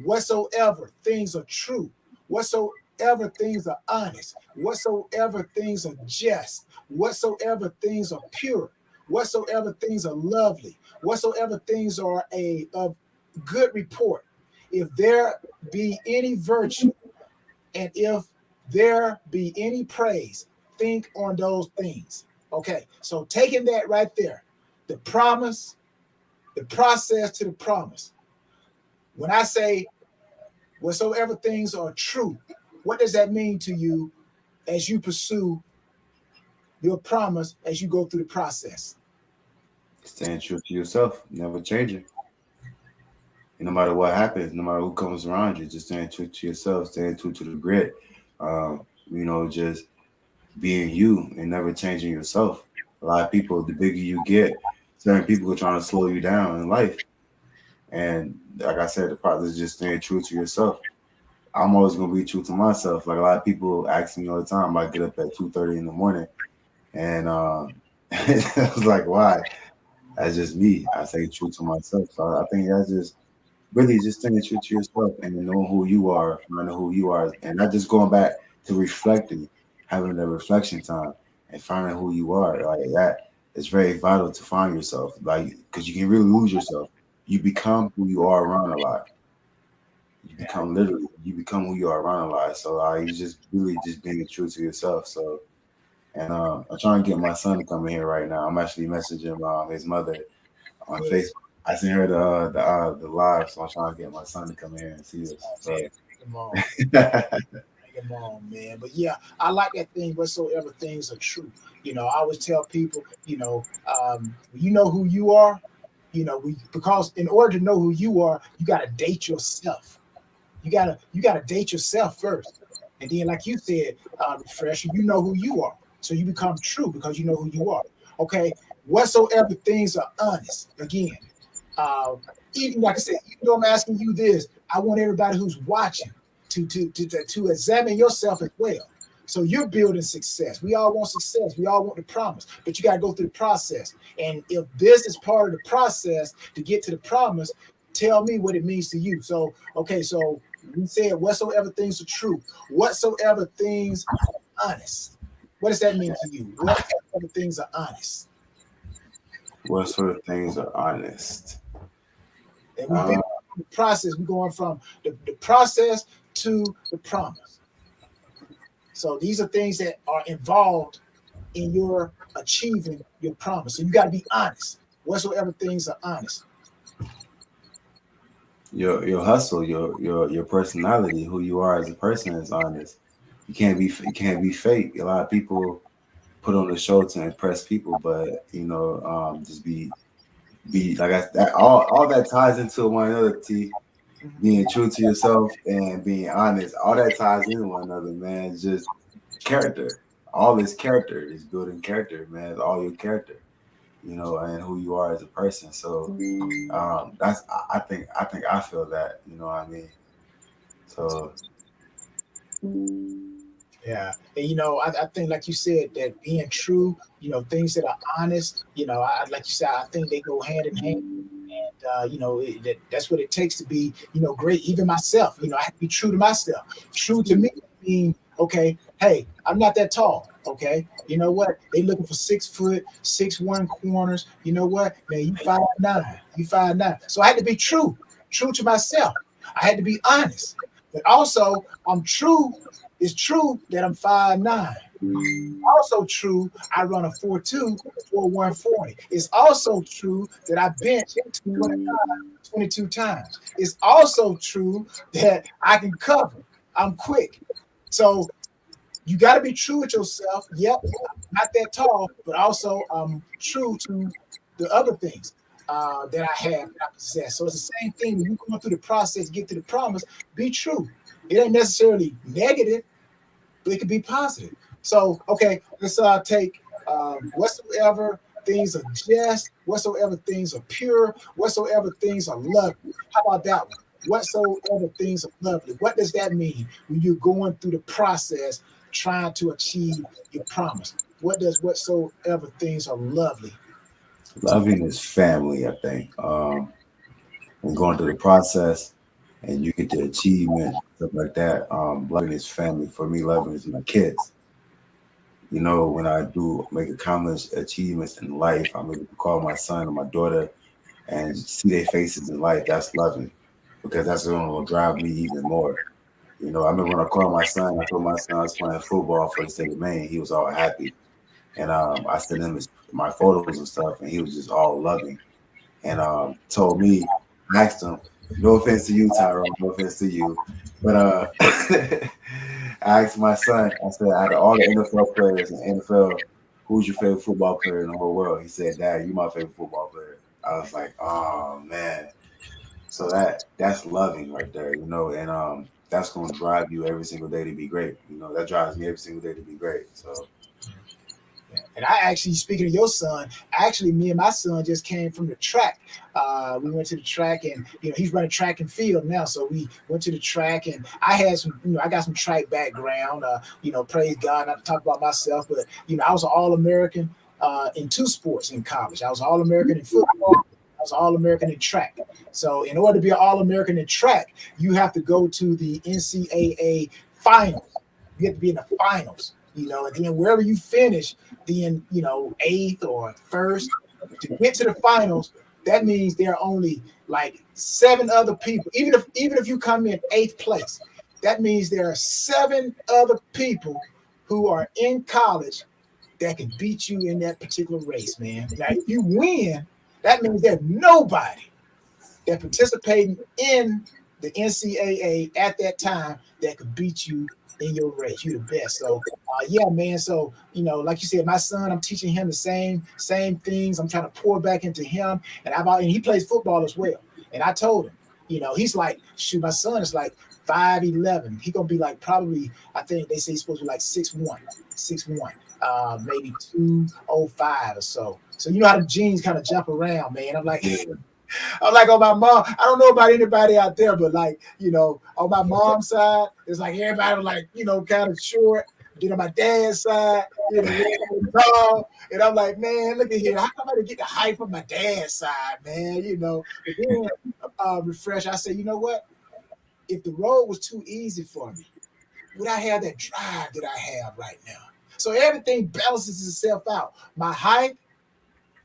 whatsoever things are true, whatsoever things are honest, whatsoever things are just, whatsoever things are pure, whatsoever things are lovely, whatsoever things are of good report, if there be any virtue, and if there be any praise, think on those things. Okay, so taking that right there, the promise, the process to the promise. When I say whatsoever things are true, what does that mean to you as you pursue your promise, as you go through the process? Staying true to yourself, never changing. And no matter what happens, no matter who comes around you, just staying true to yourself, staying true to the grit. Just being you and never changing yourself. A lot of people, the bigger you get, certain people are trying to slow you down in life. And like I said, the process is just staying true to yourself. I'm always gonna be true to myself. Like a lot of people ask me all the time, I get up at 2:30 in the morning, and I was like, why? That's just me. I stay true to myself. So I think that's just really just staying true to yourself and knowing who you are, finding who you are, and not just going back to reflecting, having a reflection time and finding who you are. Like that is very vital to find yourself. Like because you can really lose yourself. You become who you are around a lot. You become literally you become who you are around a lot. So you just really just being true to yourself. So and I'm trying to get my son to come in here right now. I'm actually messaging his mother on Facebook. I seen her the live, so I'm trying to get my son to come here and see us. So Come on. Come on, man. But yeah, I like that thing. Whatsoever things are true. I always tell people, you know who you are. Because in order to know who you are, you got to date yourself. You gotta date yourself first, and then, like you said, refresher, you know who you are, so you become true because you know who you are. Okay, whatsoever things are honest. Again, uh, even like I said, even though I'm asking you this, I want everybody who's watching to examine yourself as well. So you're building success. We all want success. We all want the promise, but you got to go through the process. And if this is part of the process to get to the promise, tell me what it means to you. So, okay, so we said whatsoever things are true, whatsoever things are honest. What does that mean to you? Whatsoever things are honest. what sort of things are honest? And we've been Uh, through the process. We're going from the process to the promise. So these are things that are involved in your achieving your promise. So you got to be honest. Whatsoever things are honest. your hustle, your personality, who you are as a person is honest. You can't be fake. A lot of people put on the show to impress people, but just be like that. All that ties into one another. Being true to yourself and being honest, all that ties into one another, man. It's just character. All this character is building character, man. It's all your character, and who you are as a person. So that's I think I feel that, you know what I mean. So Yeah, and I think like you said that being true, things that are honest, like you said, I think they go hand in hand. And that's what it takes to be, great. Even myself, I have to be true to myself. True to me, mean okay. Hey, I'm not that tall. Okay, you know what? They looking for 6 foot, 6'1" corners. You know what, man? You 5'9". You 5'9". So I had to be true to myself. I had to be honest, but also I'm true. It's true that I'm 5'9". Also true, I run a 4.2 for 140. It's also true that I bench 225, 22 times. It's also true that I can cover. I'm quick. So you got to be true with yourself. Yep, I'm not that tall, but also I'm true to the other things that I have, that I possess. So it's the same thing when you're going through the process, get to the promise, be true. It ain't necessarily negative, but it could be positive. So, okay, let's take whatsoever things are just, whatsoever things are pure, whatsoever things are lovely. How about that one? Whatsoever things are lovely. What does that mean when you're going through the process trying to achieve your promise? What does whatsoever things are lovely? Loving is family, I think. And going through the process and you get the achievement, stuff like that. Loving is family. For me, loving is my kids. When I do make accomplish achievements in life, I'm able to call my son or my daughter and see their faces in life. That's loving because that's what will drive me even more. I remember when I called my son, I told my son I was playing football for the state of Maine. He was all happy. And I sent him my photos and stuff, and he was just all loving. And told me, I asked him, no offense to you, Tyrone, no offense to you, but I asked my son, I said, out of all the NFL players in the NFL, who's your favorite football player in the whole world? He said, Dad, you my favorite football player. I was like, oh man. So that's loving right there, and that's gonna drive you every single day to be great. That drives me every single day to be great. So And I actually, speaking of your son, actually, me and my son just came from the track. We went to the track, and he's running track and field now. So we went to the track, and I had some, I got some track background. Praise God, not to talk about myself, but I was an All American in two sports in college. I was All American in football. I was All American in track. So in order to be an All American in track, you have to go to the NCAA finals. You have to be in the finals. And then wherever you finish, then eighth or first to get to the finals, that means there are only like seven other people. Even if you come in eighth place, that means there are seven other people who are in college that can beat you in that particular race, man. Now, if you win, that means there's nobody that participating in the NCAA at that time that could beat you in your race. You the best. So yeah, man. So like you said, my son, I'm teaching him the same things. I'm trying to pour back into him, and he plays football as well. And I told him, he's like, shoot, my son is like 5'11". He gonna be like probably, I think they say he's supposed to be like 6'1", 6'1", maybe 205 or so. So you know how the genes kind of jump around, man. I'm like, yeah, I'm like on my mom. I don't know about anybody out there, but like, on my mom's side, it's like everybody was like, kind of short. Then on my dad's side, tall. And I'm like, man, look at here. How come I didn't get the height from my dad's side, man? But then refresh. I said, you know what? If the road was too easy for me, would I have that drive that I have right now? So everything balances itself out. My height,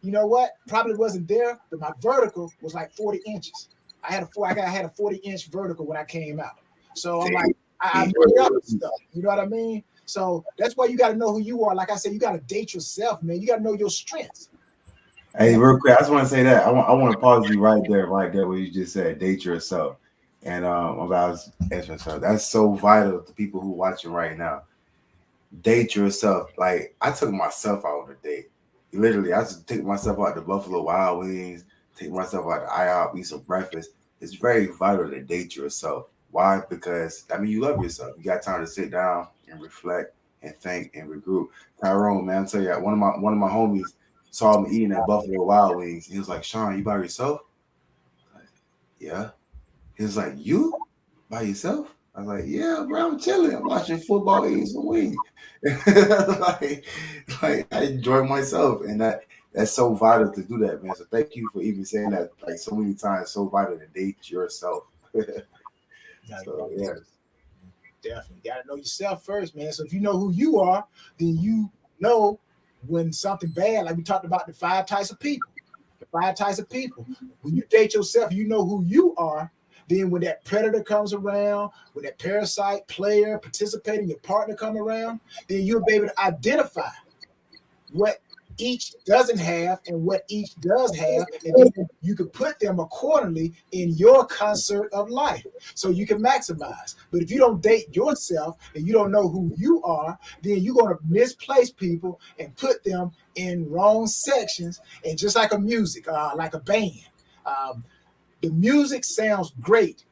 you know what? Probably wasn't there, but my vertical was like 40 inches. I had a 40-inch vertical when I came out. So I'm like, I made up stuff. You know what I mean? So that's why you got to know who you are. Like I said, you got to date yourself, man. You got to know your strengths. Hey, real quick, I just want to say that I want to pause you right there, where you just said date yourself, and about answering yourself. That's so vital to people who watching right now. Date yourself. Like I took myself out on a date. Literally, I just take myself out to Buffalo Wild Wings, take myself out to IHOP, eat some breakfast. It's very vital to date yourself. Why? Because you love yourself. You got time to sit down and reflect and think and regroup. Tyrone, man, I tell you, one of my homies saw me eating at Buffalo Wild Wings. He was like, Shawn, you by yourself? Like, yeah. He was like, you by yourself? I was like, yeah, bro, I'm chilling. I'm watching football, eating some wings. like I enjoy myself, and that's so vital to do that, man. So thank you for even saying that like so many times. So vital to date yourself. So yeah, Definitely got to know yourself first, man. So if you know who you are, then you know when something bad, like we talked about the 5 types of people. The 5 types of people. When you date yourself, you know who you are. Then when that predator comes around, when that parasite player participating, your partner come around, then you'll be able to identify what each doesn't have and what each does have, and then you can put them accordingly in your concert of life so you can maximize. But if you don't date yourself and you don't know who you are, then you're going to misplace people and put them in wrong sections. And just like a music, like a band, um, the music sounds great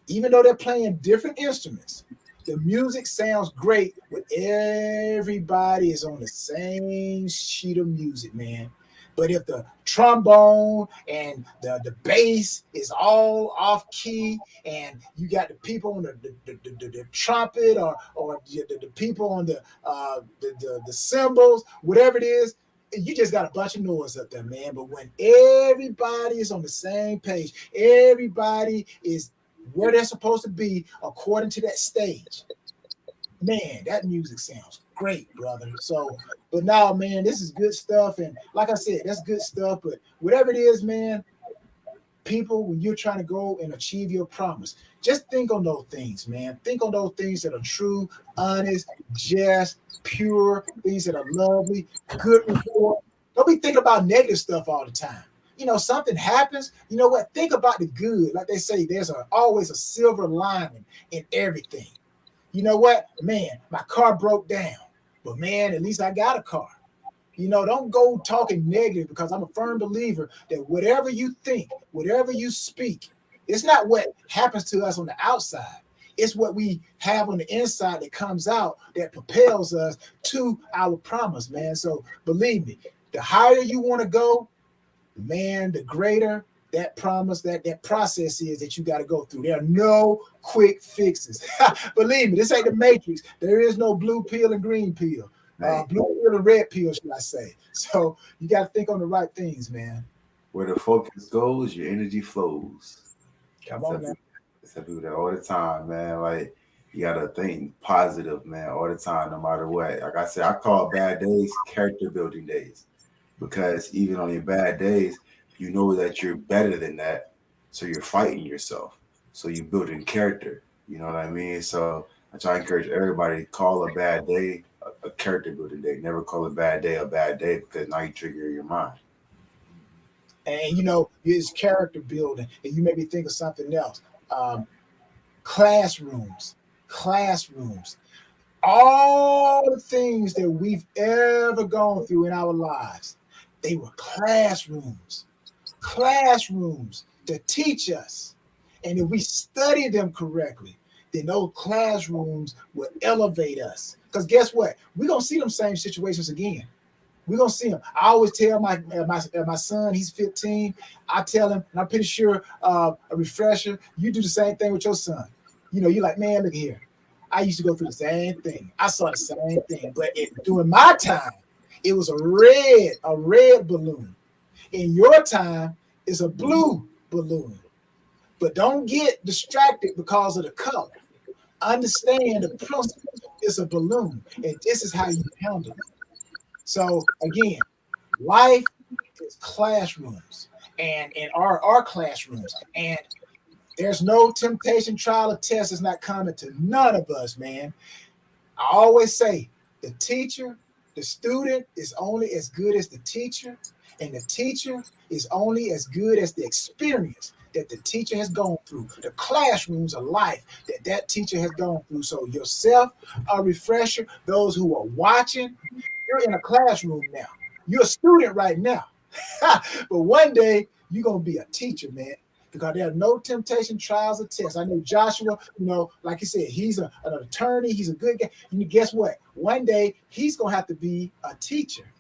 even though they're playing different instruments. The music sounds great when everybody is on the same sheet of music, man. But if the trombone and the bass is all off key, and you got the people on the trumpet, or the people on the cymbals, whatever it is, you just got a bunch of noise up there, man. But when everybody is on the same page, everybody is where they're supposed to be according to that stage, man, that music sounds great, brother. So, but now, man, this is good stuff. And like I said, that's good stuff. But whatever it is, man, people, when you're trying to go and achieve your promise, just think on those things, man. Think on those things that are true, honest, just, pure, things that are lovely, good report. Don't be thinking about negative stuff all the time. Something happens, you know what? Think about the good. Like they say, there's always a silver lining in everything. You know what? Man, my car broke down. But man, at least I got a car. Don't go talking negative, because I'm a firm believer that whatever you think, whatever you speak, it's not what happens to us on the outside. It's what we have on the inside that comes out that propels us to our promise, man. So believe me, the higher you want to go, man, the greater that promise, that process is that you got to go through. There are no quick fixes. Believe me, this ain't the Matrix. There is no blue pill and green pill. Blue pill and red pill, should I say. So you got to think on the right things, man. where the focus goes, your energy flows. Come on, man. I tell people that all the time, man. Like you gotta think positive, man, all the time, no matter what. Like I said, I call bad days character building days, because even on your bad days, you know that you're better than that, so you're fighting yourself, so you're building character. You know what I mean? So I try to encourage everybody to call a bad day a character building day. Never call a bad day, because now you trigger your mind. And it's character building, and you maybe think of something else. Um, classrooms, classrooms. All the things that we've ever gone through in our lives, they were classrooms to teach us. And if we study them correctly, then those classrooms will elevate us. Because guess what? We're going to see them same situations again. We're gonna see him. I always tell my son, he's 15. I tell him, and I'm pretty sure a refresher, you do the same thing with your son. You're like, man, look here. I used to go through the same thing. I saw the same thing, but during my time, it was a red balloon. In your time, it's a blue balloon. But don't get distracted because of the color. Understand the principle. It's a balloon, and this is how you handle it. So again, life is classrooms, and our classrooms, and there's no temptation, trial, or test is not coming to none of us, man. I always say the teacher, the student is only as good as the teacher, and the teacher is only as good as the experience that the teacher has gone through, the classrooms of life that teacher has gone through. So yourself, a refresher, those who are watching, you're in a classroom now. You're a student right now. But one day you're going to be a teacher, man, because there are no temptation, trials, or tests. I know Joshua, like you said, he's an attorney. He's a good guy. And guess what? One day he's going to have to be a teacher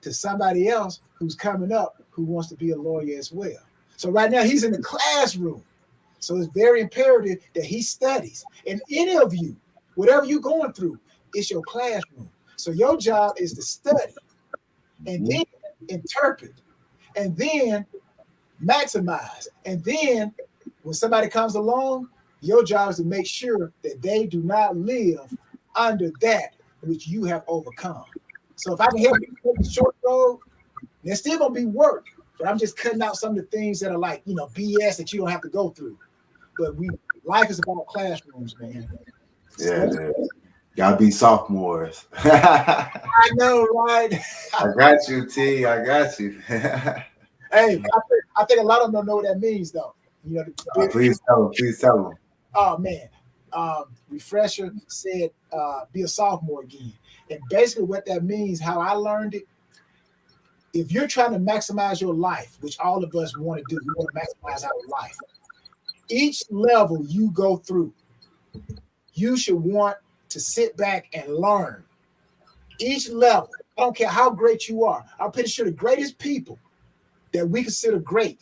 to somebody else who's coming up who wants to be a lawyer as well. So right now he's in the classroom. So it's very imperative that he studies. And any of you, whatever you're going through, it's your classroom. So your job is to study and then interpret and then maximize. And then when somebody comes along, your job is to make sure that they do not live under that which you have overcome. So if I can help you take the short road, there's still gonna be work, but I'm just cutting out some of the things that are like, BS that you don't have to go through. But life is about classrooms, man. Yeah, gotta be sophomores. I know, right? I got you, T. I got you. Hey, I think a lot of them don't know what that means, though. Please tell them. Please tell them. Oh man, Refresher said, "Be a sophomore again," and basically what that means, how I learned it. If you're trying to maximize your life, which all of us want to do, we want to maximize our life. Each level you go through, you should want to sit back and learn. Each level, I don't care how great you are. I'm pretty sure the greatest people that we consider great,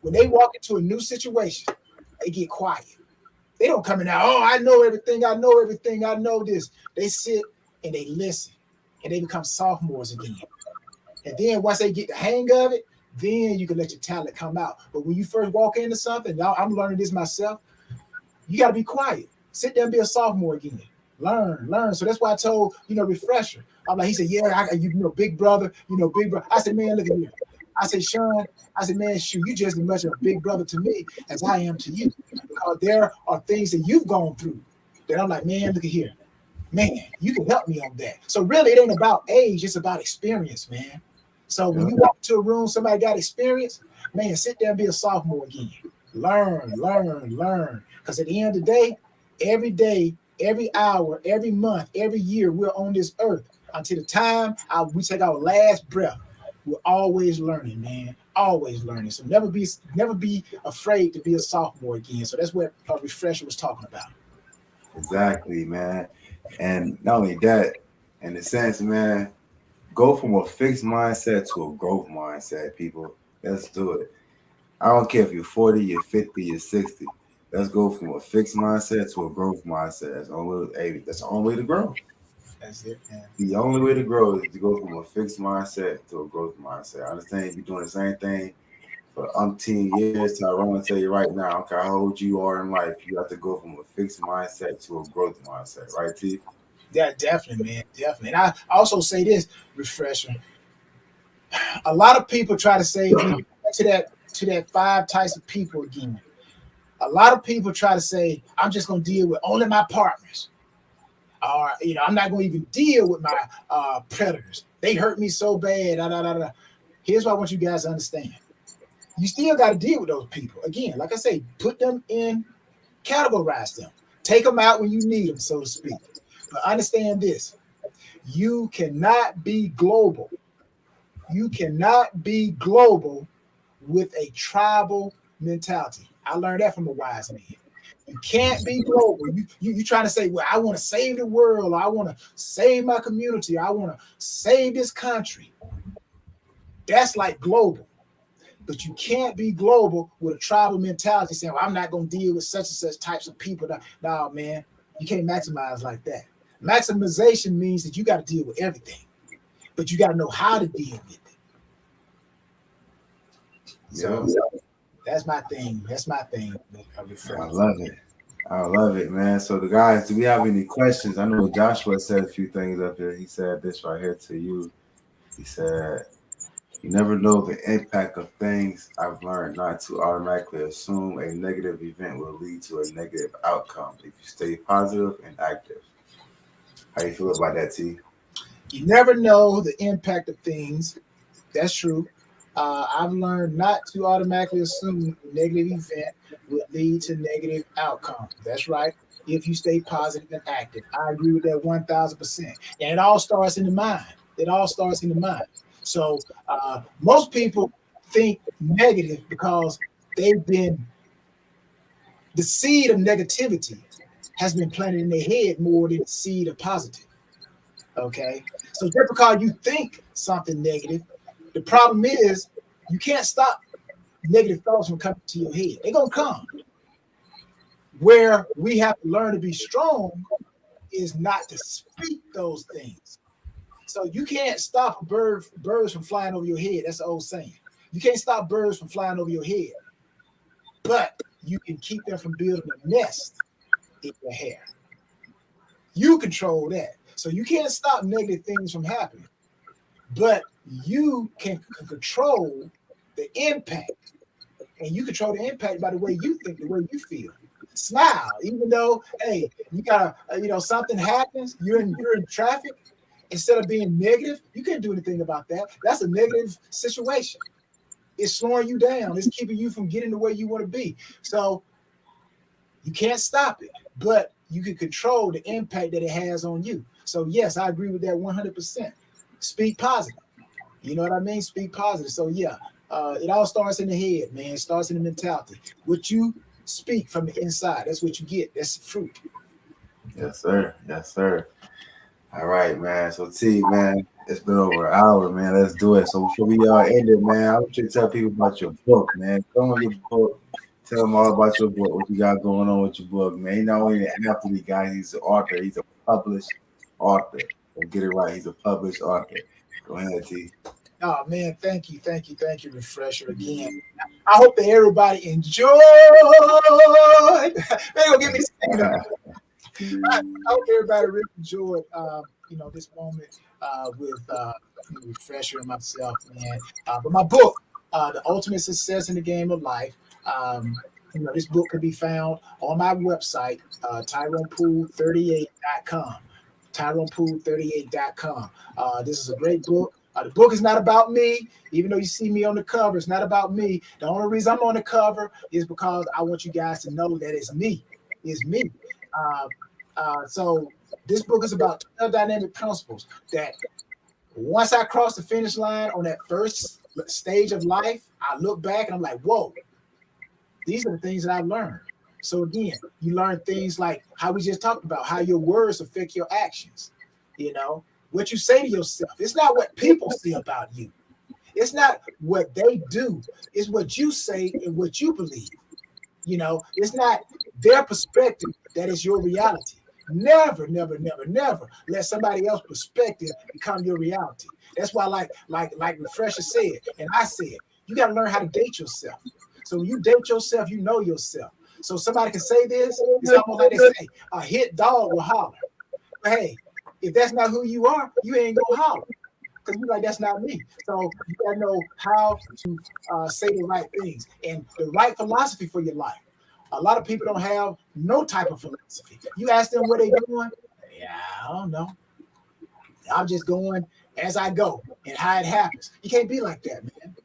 when they walk into a new situation, they get quiet. They don't come in out, oh, I know everything, I know everything, I know this. They sit and they listen, and they become sophomores again. And then once they get the hang of it, then you can let your talent come out. But when you first walk into something, I'm learning this myself, you got to be quiet. Sit there and be a sophomore again. Learn. So that's why I told, Refresher. I'm like, he said, yeah, big brother, big brother. I said, man, look at you. I said, Shawn, man, shoot, you just as much of a big brother to me as I am to you. Because there are things that you've gone through that I'm like, man, look at here. Man, you can help me on that. So really, it ain't about age. It's about experience, man. So when you walk into a room, somebody got experience, man, sit there and be a sophomore again. Learn. Because at the end of the day, every hour, every month, every year, we're on this earth until the time we take our last breath. We're always learning, man. Always learning. So never be afraid to be a sophomore again. So that's what Refresher was talking about. Exactly, man. And not only that, in a sense, man, go from a fixed mindset to a growth mindset, people. Let's do it. I don't care if you're 40, you're 50, you're 60. Let's go from a fixed mindset to a growth mindset. That's the only way to grow. That's it, man. The only way to grow is to go from a fixed mindset to a growth mindset. I understand if you're doing the same thing for umpteen years. Tyrone will tell you right now, I don't care how old you are in life, you have to go from a fixed mindset to a growth mindset, right, T? Yeah, definitely, man. Definitely. And I also say this, Refresher. A lot of people try to say to that 5 types of people again. A lot of people try to say, I'm just going to deal with only my partners. Or, I'm not going to even deal with my predators. They hurt me so bad. Here's what I want you guys to understand. You still got to deal with those people. Again, like I say, put them in, categorize them. Take them out when you need them, so to speak. But understand this. You cannot be global. You cannot be global with a tribal mentality. I learned that from a wise man. You can't be global. You trying to say, well, I want to save the world, or I want to save my community, or I want to save this country. That's like global. But you can't be global with a tribal mentality saying, well, I'm not going to deal with such and such types of people. No, man, you can't maximize like that. Maximization means that you got to deal with everything, but you got to know how to deal with it. So that's my thing. I love it, man. So the guys, do we have any questions? I know Joshua said a few things up here. He said this right here to you. He said, you never know the impact of things. I've learned not to automatically assume a negative event will lead to a negative outcome if you stay positive and active. How you feel about that, T? You never know the impact of things. That's true. I've learned not to automatically assume a negative event would lead to negative outcome. That's right. If you stay positive and active, I agree with that 1,000%. And it all starts in the mind. So most people think negative because the seed of negativity has been planted in their head more than the seed of positive. Okay. So just because you think something negative, the problem is you can't stop negative thoughts from coming to your head. They're going to come. Where we have to learn to be strong is not to speak those things. So you can't stop birds from flying over your head. That's the old saying. You can't stop birds from flying over your head, but you can keep them from building a nest in your hair. You control that. So you can't stop negative things from happening, but you can control the impact. And you control the impact by the way you think, the way you feel. Smile, even though, hey, you gotta, something happens, you're in traffic. Instead of being negative, you can't do anything about that. That's a negative situation. It's slowing you down. It's keeping you from getting the way you want to be. So you can't stop it, but you can control the impact that it has on you. So yes, I agree with that 100%. Speak positive. You know what I mean? Speak positive. So yeah, it all starts in the head, man. It starts in the mentality. What you speak from the inside, that's what you get. That's the fruit. Yes, sir. Yes, sir. All right, man. So T, man, it's been over an hour, man. Let's do it. So before we end it, man, I want you to tell people about your book, man. Come on your book. Tell them all about your book, what you got going on with your book, man. He's not only an athlete guy, he's an author. He's a published author. So get it right. He's a published author. Go ahead, T. Oh man, thank you, Refresher again. I hope that everybody enjoyed. They gonna give me I hope everybody really enjoyed, this moment with Refresher and myself, man. But my book, The Ultimate Success in the Game of Life, this book can be found on my website, TyronePoole38.com. TyronePoole38.com. This is a great book. The book is not about me, even though you see me on the cover. It's not about me. The only reason I'm on the cover is because I want you guys to know that it's me. It's me. So this book is about 12 dynamic principles that once I cross the finish line on that first stage of life, I look back and I'm like, whoa, these are the things that I've learned. So again, you learn things like how we just talked about, how your words affect your actions. What you say to yourself. It's not what people say about you. It's not what they do. It's what you say and what you believe. It's not their perspective that is your reality. Never, never, never, never let somebody else's perspective become your reality. That's why, like Refresher said, and I said, you got to learn how to date yourself. So when you date yourself, you know yourself. So somebody can say this, it's almost like they say, a hit dog will holler. But hey, if that's not who you are, you ain't gonna holler. Because you're like, that's not me. So you gotta know how to say the right things and the right philosophy for your life. A lot of people don't have no type of philosophy. You ask them what they doing, yeah, I don't know. I'm just going as I go and how it happens. You can't be like that, man.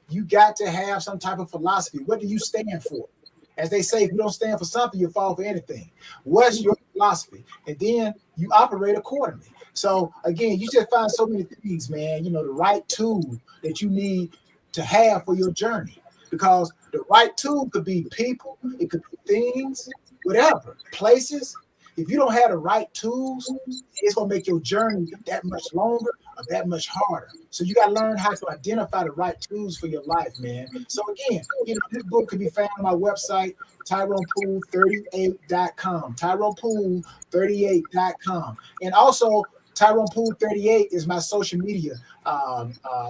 You got to have some type of philosophy. What do you stand for? As they say, if you don't stand for something, you fall for anything. What's your philosophy? And then you operate accordingly. So again, you just find so many things, man, the right tool that you need to have for your journey. Because the right tool could be people, it could be things, whatever, places. If you don't have the right tools, it's going to make your journey that much longer or that much harder. So you got to learn how to identify the right tools for your life, man. So again, this book can be found on my website, TyronePoole38.com. TyronePoole38.com. And also, Tyrone Poole 38 is my social media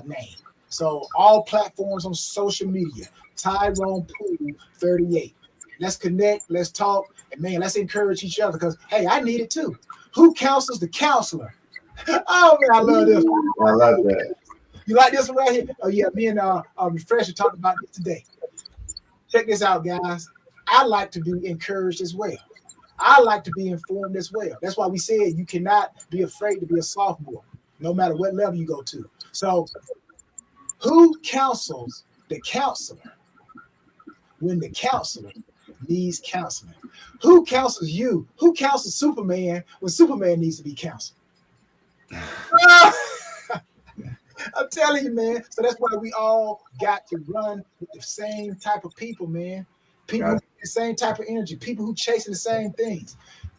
name. So all platforms on social media, Tyrone Poole 38. Let's connect, let's talk, and man, let's encourage each other because hey, I need it too. Who counsels the counselor? Oh man, I love this. I love that. You like this one right here? Oh yeah, me and Refresher talked about this today. Check this out, guys. I like to be encouraged as well. I like to be informed as well. That's why we said you cannot be afraid to be a sophomore, no matter what level you go to. So, who counsels the counselor when the counselor needs counseling? Who counsels you? Who counsels Superman when Superman needs to be counseled? I'm telling you, man. So that's why we all got to run with the same type of people, man. People who the same type of energy, people who chasing the same things.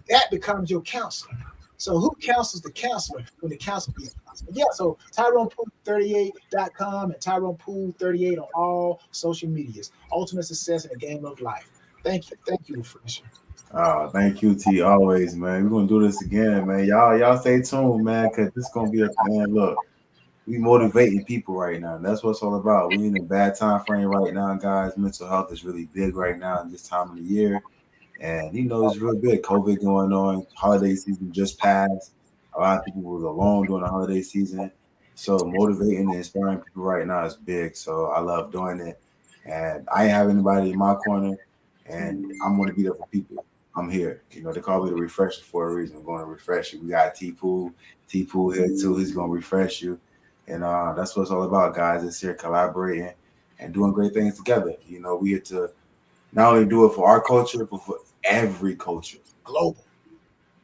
That becomes your counselor. So who counsels the counselor when the counselor is counselor? Yeah, so TyronePoole38.com and TyronePoole38 on all social medias. Ultimate success in the game of life. Thank you, Refresher. Thank you, T. Always, man. We're gonna do this again, man. Y'all stay tuned, man, because this gonna be a man. Look, we motivating people right now. That's what it's all about. We in a bad time frame right now, guys. Mental health is really big right now in this time of the year. And it's real big. COVID going on, holiday season just passed. A lot of people was alone during the holiday season. So motivating and inspiring people right now is big. So I love doing it. And I ain't have anybody in my corner, and I'm gonna be there for people. I'm here. They call me the refresher for a reason. I'm going to refresh you. We got T Poole. T Poole here too. He's gonna refresh you. And that's what it's all about, guys. It's here collaborating and doing great things together. We here to not only do it for our culture, but for every culture, Global.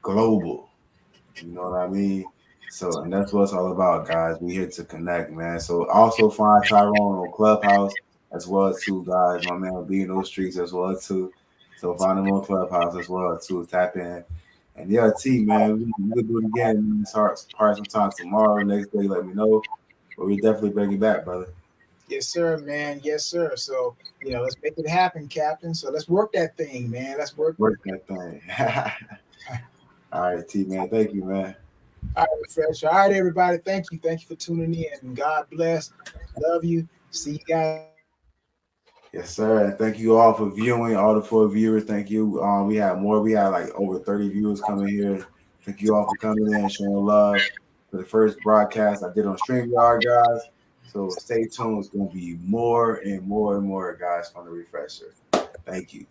global. You know what I mean? So, and that's what it's all about, guys. We here to connect, man. So, also find Tyrone on Clubhouse as well too, guys. My man will be in those streets as well too. So, find him on Clubhouse as well too. Tap in. And yeah, T, man, we could do it again. It's hard sometime tomorrow, next day. Let me know, but we definitely bring it back, brother. Yes, sir, man. Yes, sir. So, let's make it happen, Captain. So let's work that thing, man. Let's work. Work that thing. All right, T, man. Thank you, man. All right, Fresh. All right, everybody. Thank you. Thank you for tuning in. God bless. Love you. See you guys next week. Yes, sir. And thank you all for viewing, all the 4 viewers. Thank you. We had more. We had like over 30 viewers coming here. Thank you all for coming in, showing love for the first broadcast I did on StreamYard, guys. So stay tuned. It's going to be more and more and more, guys, from the refresher. Thank you.